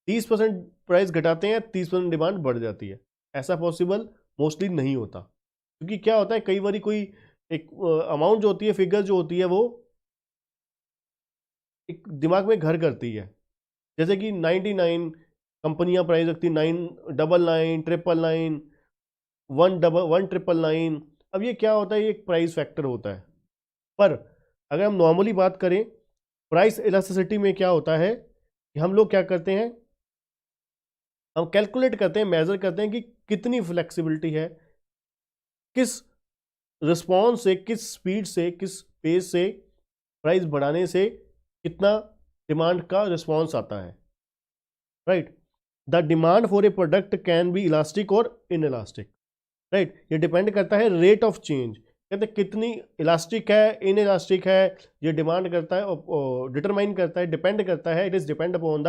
30% प्राइस घटाते हैं 30% डिमांड बढ़ जाती है। ऐसा पॉसिबल मोस्टली नहीं होता, क्योंकि क्या होता है कई बार कोई एक अमाउंट जो होती है, फिगर जो होती है, वो एक दिमाग में घर करती है। जैसे कि 99 कंपनियां प्राइस रखती, 999, 999, 199। अब ये क्या होता है, ये एक प्राइस फैक्टर होता है। पर अगर हम नॉर्मली बात करें, प्राइस इलास्टिसिटी में क्या होता है कि हम लोग क्या करते हैं, हम कैलकुलेट करते हैं, मेजर करते हैं कि कितनी फ्लेक्सिबिलिटी है, किस रिस्पॉन्स से, किस स्पीड से, किस पेस से प्राइस बढ़ाने से कितना डिमांड का रिस्पॉन्स आता है। Right, the demand for A product can be elastic और इन इलास्टिक। राइट, ये डिपेंड करता है रेट ऑफ चेंज, कहते कितनी इलास्टिक है, इन इलास्टिक है, ये डिमांड करता है, डिटरमाइन करता है, डिपेंड करता है, it is depend upon the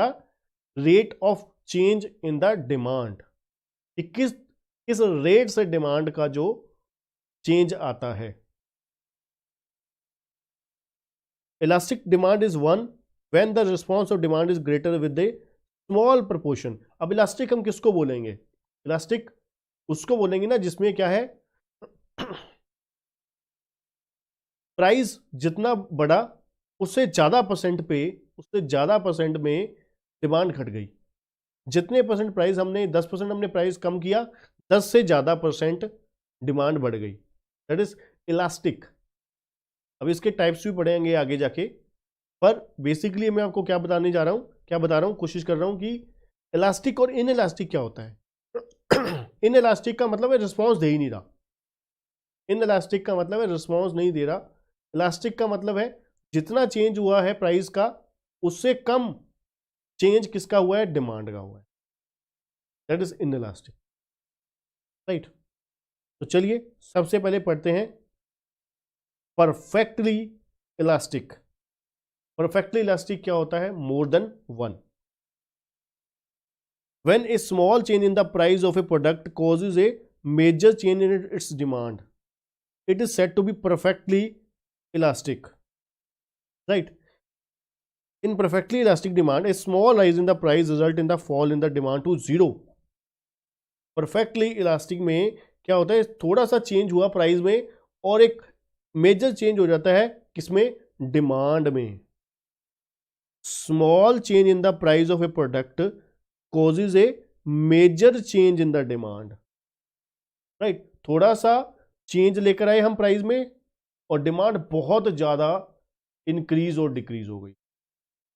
rate of change in the demand, कि किस रेट से डिमांड का जो चेंज आता है। Elastic demand is one when the response of demand is greater with A small proportion. अब इलास्टिक हम किसको बोलेंगे, इलास्टिक उसको बोलेंगे ना जिसमें क्या है, प्राइस जितना बढ़ा उससे ज्यादा परसेंट पे, उससे ज्यादा परसेंट में डिमांड घट गई। जितने परसेंट प्राइस हमने 10% हमने प्राइस कम किया, 10 से ज्यादा परसेंट डिमांड बढ़ गई, दैट इज इलास्टिक। अब इसके टाइप्स भी पढ़ेंगे आगे जाके, पर बेसिकली मैं आपको क्या बताने जा रहा हूं, क्या बता रहा हूं, कोशिश कर रहा हूं कि इलास्टिक और इन इलास्टिक क्या होता है। इन इलास्टिक का मतलब है रिस्पॉन्स दे ही नहीं रहा, इन इलास्टिक का मतलब है रिस्पॉन्स नहीं दे रहा। इलास्टिक का मतलब है जितना चेंज हुआ है प्राइस का, उससे कम चेंज किसका हुआ है, डिमांड का हुआ है, that is in elastic. Right, तो चलिए सबसे पहले पढ़ते हैं परफेक्टली इलास्टिक। परफेक्टली इलास्टिक क्या होता है, more than one. When a small change in the price of a product causes a major change in its demand, it is said to be perfectly elastic. Right? In perfectly elastic demand, a small rise in the price result in the fall in the demand to zero. Perfectly elastic में क्या होता है, थोड़ा सा change हुआ price में और एक मेजर चेंज हो जाता है किसमें, डिमांड में। Small change in the price of a product causes a major change in the demand. Right, थोड़ा सा चेंज लेकर आए हम प्राइस में और डिमांड बहुत ज्यादा इंक्रीज और डिक्रीज हो गई।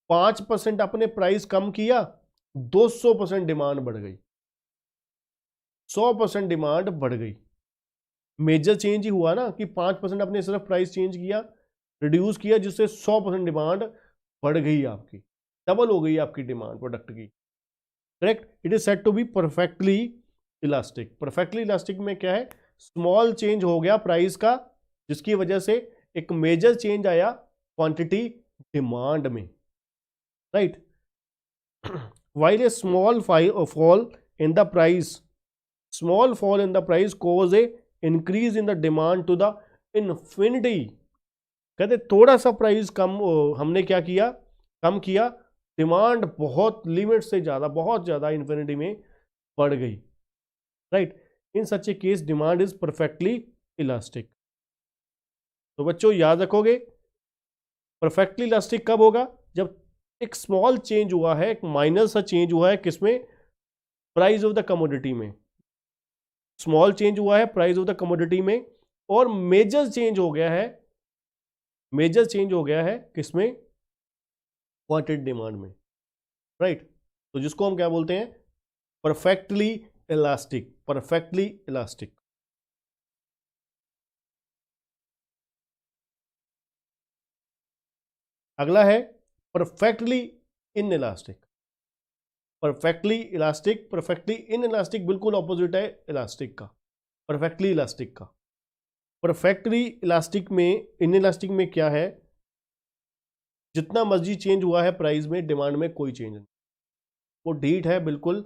5% अपने प्राइस कम किया, 200% डिमांड बढ़ गई, 100% डिमांड बढ़ गई। मेजर चेंज ही हुआ ना कि 5% अपने सिर्फ प्राइस चेंज किया, रिड्यूस किया, जिससे 100% डिमांड बढ़ गई, आपकी डबल हो गई आपकी डिमांड प्रोडक्ट की। Correct, it is said to be perfectly elastic. Perfectly elastic में क्या है, स्मॉल चेंज हो गया प्राइस का, जिसकी वजह से एक मेजर चेंज आया क्वांटिटी डिमांड में। Right, while a small fall in the price, small fall in the price cause a increase in the demand to the infinity। कहते थोड़ा सा प्राइस कम हमने क्या किया, कम किया, डिमांड बहुत लिमिट से ज्यादा, बहुत ज्यादा इन्फिनिटी में बढ़ गई। Right, in such A case demand is perfectly elastic. तो बच्चों याद रखोगे, परफेक्टली इलास्टिक कब होगा, जब एक स्मॉल चेंज हुआ है, एक माइनर सा चेंज हुआ है किसमें, प्राइस ऑफ द कमोडिटी में। स्मॉल चेंज हुआ है प्राइस ऑफ द कमोडिटी में, और मेजर चेंज हो गया है, मेजर चेंज हो गया है किसमें, क्वांटिटी डिमांड में। राइट, तो जिसको हम क्या बोलते हैं, परफेक्टली इलास्टिक। Perfectly elastic. अगला है perfectly in elastic. Perfectly elastic, perfectly in elastic बिल्कुल ऑपोजिट है इलास्टिक का, परफेक्टली इलास्टिक का। परफेक्टली इलास्टिक में, इन इलास्टिक में क्या है, जितना मर्जी चेंज हुआ है प्राइस में, डिमांड में कोई चेंज नहीं, वो ढीठ है बिल्कुल,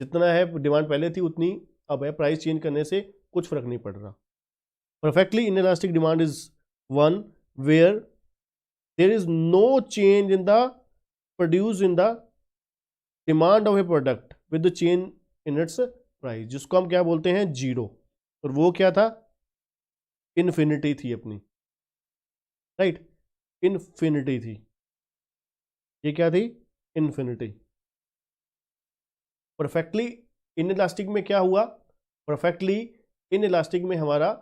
जितना है डिमांड पहले थी उतनी अब है, प्राइस चेंज करने से कुछ फर्क नहीं पड़ रहा। Perfectly inelastic demand is one where there is no change in the produce in the demand of a product with the change in its price, जिसको हम क्या बोलते हैं, जीरो। और वो क्या था, इन्फिनिटी थी अपनी, राइट, इन्फिनिटी थी, ये क्या थी, इन्फिनिटी। परफेक्टली इन इलास्टिक में क्या हुआ, परफेक्टली इन इलास्टिक में हमारा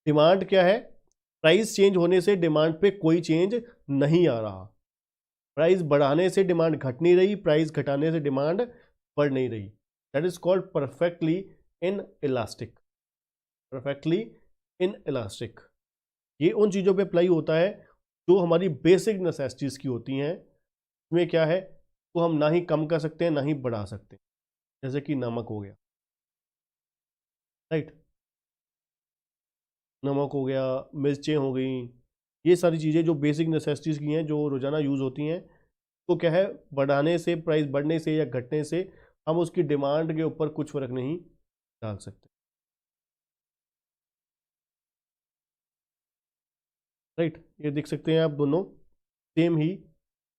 डिमांड क्या है, प्राइस चेंज होने से डिमांड पे कोई चेंज नहीं आ रहा, प्राइस बढ़ाने से डिमांड घट नहीं रही, प्राइस घटाने से डिमांड बढ़ नहीं रही, that is called perfectly in elastic. Perfectly in elastic ये उन चीज़ों पे अप्लाई होता है जो हमारी बेसिक नेसेसिटीज की होती हैं, इसमें क्या है, तो हम ना ही कम कर सकते हैं ना ही बढ़ा सकते हैं, जैसे कि नमक हो गया, राइट, नमक हो गया, मिर्चें हो गई, ये सारी चीज़ें जो बेसिक नेसेसिटीज़ की हैं, जो रोज़ाना यूज़ होती हैं, तो क्या है, बढ़ाने से, प्राइस बढ़ने से या घटने से हम उसकी डिमांड के ऊपर कुछ फर्क नहीं डाल सकते, राइट। ये देख सकते हैं आप, दोनों सेम ही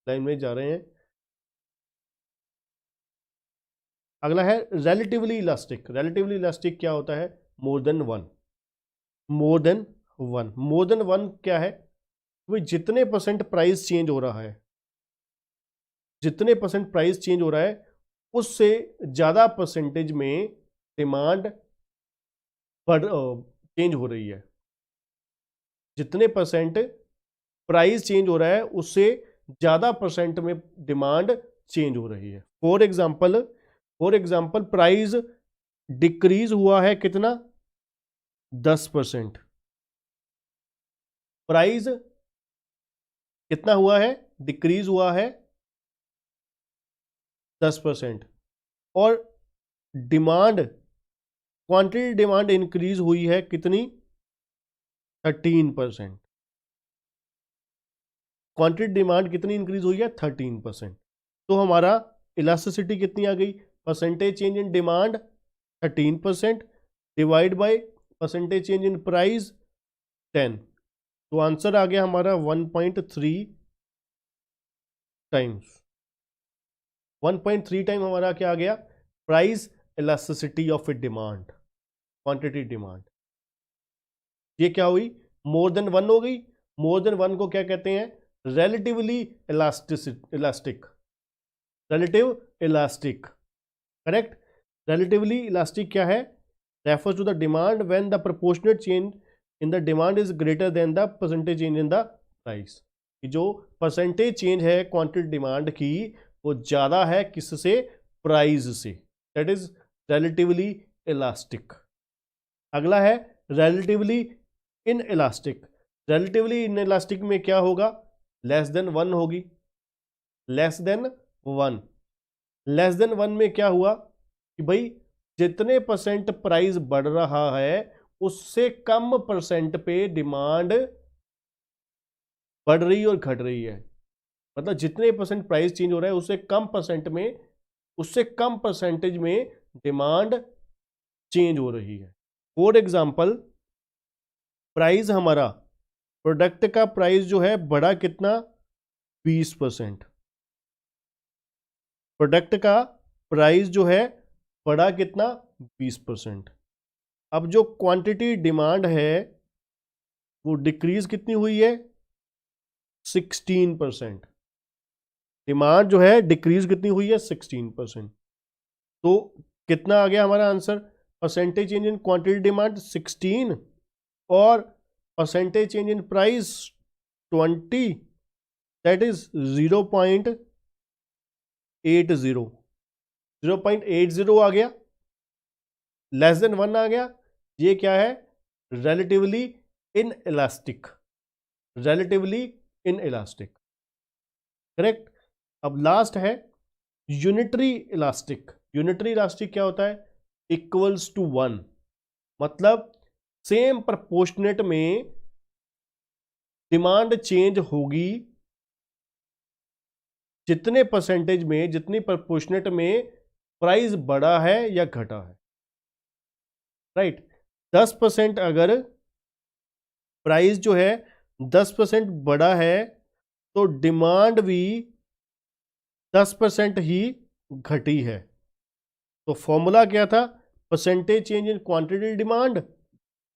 लाइन में जा रहे हैं। अगला है रिलेटिवली इलास्टिक। रिलेटिवली इलास्टिक क्या होता है, more than one. More than one, more than one क्या है, वो जितने परसेंट प्राइस चेंज हो रहा है, जितने परसेंट प्राइस चेंज हो रहा है उससे ज्यादा परसेंटेज में डिमांड बढ़ चेंज हो रही है, जितने परसेंट प्राइस चेंज हो रहा है उससे ज्यादा परसेंट में डिमांड चेंज हो रही है। फॉर एग्जाम्पल प्राइस डिक्रीज हुआ है कितना, 10%, प्राइस कितना हुआ है, डिक्रीज हुआ है 10%, और डिमांड, क्वांटिटी डिमांड इंक्रीज हुई है कितनी, 13%। क्वांटिटी डिमांड कितनी इंक्रीज हुई है, 13%। तो हमारा इलास्टिसिटी कितनी आ गई, percentage change in demand 13% divide by percentage change in price 10, तो आंसर आ गया हमारा 1.3 टाइम्स। 1.3 टाइम हमारा क्या आ गया, price elasticity of A demand, quantity demand. ये क्या हुई, मोर देन वन हो गई। मोर देन वन को क्या कहते हैं, relatively elastic, relative elastic, correct। relatively elastic क्या है, refers to the demand when the proportionate change in the demand is greater than the percentage change in the price। जो percentage change है quantity demand की वो ज्यादा है किससे, price से, दैट इज relatively elastic। अगला है relatively inelastic। relatively inelastic में क्या होगा, लेस देन वन होगी, less than one. Less than one में क्या हुआ कि भाई जितने परसेंट प्राइस बढ़ रहा है उससे कम परसेंट पे डिमांड बढ़ रही और घट रही है, मतलब जितने परसेंट प्राइस चेंज हो रहा है उससे कम परसेंट में, उससे कम परसेंटेज में डिमांड चेंज हो रही है। फॉर एग्जाम्पल प्राइस हमारा, प्रोडक्ट का प्राइस जो है बढ़ा कितना, 20%। प्रोडक्ट का प्राइस जो है बढ़ा कितना, 20%। अब जो क्वांटिटी डिमांड है वो डिक्रीज कितनी हुई है, 16%। डिमांड जो है डिक्रीज कितनी हुई है, 16%। तो कितना आ गया हमारा answer, percentage change in quantity demand 16 और percentage change in price 20, that is 0.80। 0.80 आ गया, लेस देन वन आ गया। ये क्या है, relatively in elastic, relatively in elastic, correct. अब लास्ट है यूनिटरी इलास्टिक। यूनिटरी इलास्टिक क्या होता है, इक्वल्स टू वन, मतलब सेम प्रपोर्शनेट में डिमांड चेंज होगी जितने परसेंटेज में, जितनी प्रपोर्शनेट में प्राइस बढ़ा है या घटा है, राइट। 10% अगर प्राइस जो है 10% बढ़ा है तो डिमांड भी 10% ही घटी है। तो फॉर्मूला क्या था? Percentage change in quantity demand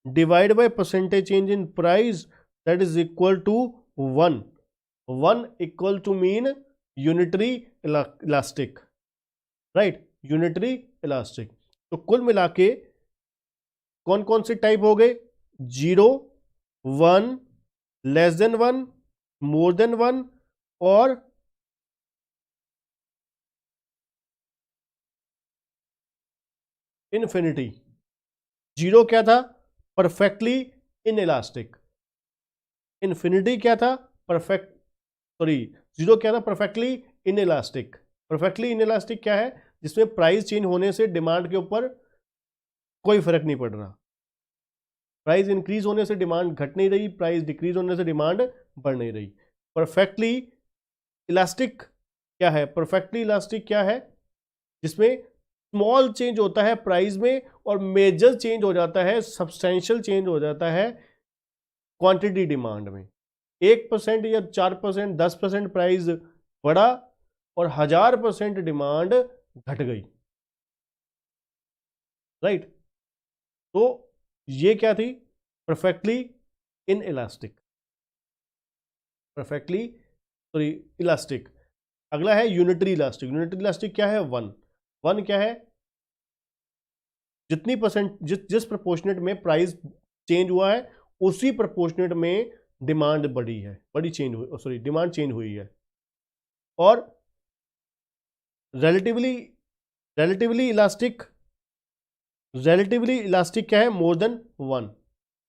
divide by percentage change in price, that is equal to 1। 1 equal to mean unitary elastic, right, unitary elastic. तो कुल मिला के कौन कौन से टाइप हो गए? 0, 1, लेस देन 1, मोर देन 1 और इन्फिनिटी। 0 क्या था? Perfectly inelastic. इन्फिनिटी क्या था? जीरो क्या था? Perfectly inelastic. परफेक्टली इनइलास्टिक क्या है? जिसमें प्राइस चेंज होने से डिमांड के ऊपर कोई फर्क नहीं पड़ रहा। प्राइस इंक्रीज होने से डिमांड घट नहीं रही, प्राइस डिक्रीज होने से डिमांड बढ़ नहीं रही। परफेक्टली इलास्टिक क्या है? परफेक्टली इलास्टिक क्या है? जिसमें स्मॉल चेंज होता है प्राइस में और मेजर चेंज हो जाता है, सब्सटेंशियल चेंज हो जाता है क्वांटिटी डिमांड में। 1% या 4%, 10% प्राइस बढ़ा और 1000% डिमांड घट गई, राइट। तो ये क्या थी? Perfectly inelastic. Perfectly elastic. अगला है यूनिटरी इलास्टिक। यूनिटरी इलास्टिक क्या है? 1। 1 क्या है? जितनी परसेंट जिस प्रपोर्शनेट में प्राइस चेंज हुआ है उसी प्रपोर्शनेट में डिमांड बढ़ी है, डिमांड चेंज हुई है। और रिलेटिवली इलास्टिक क्या है? More than 1।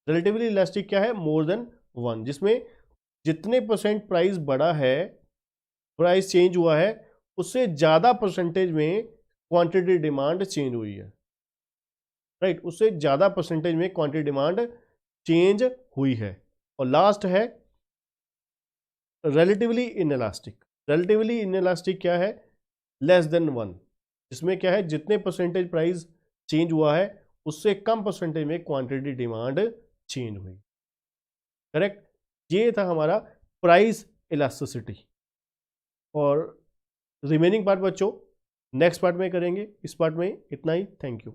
रिलेटिवली इलास्टिक क्या है? मोर देन 1, जिसमें जितने परसेंट प्राइस बढ़ा है, प्राइस चेंज हुआ है, उससे ज्यादा परसेंटेज में क्वांटिटी डिमांड चेंज हुई है, राइट। उससे ज्यादा परसेंटेज में क्वांटिटी डिमांड चेंज हुई है। और लास्ट है रिलेटिवली इनइलास्टिक। रिलेटिवली इनइलास्टिक क्या है? लेस देन 1, जिसमें क्या है? जितने परसेंटेज प्राइस चेंज हुआ है उससे कम परसेंटेज में क्वांटिटी डिमांड चेंज हुई, करेक्ट। ये था हमारा प्राइस इलास्टिसिटी। और रिमेनिंग पार्ट बच्चों नेक्स्ट पार्ट में करेंगे। इस पार्ट में इतना ही। Thank you.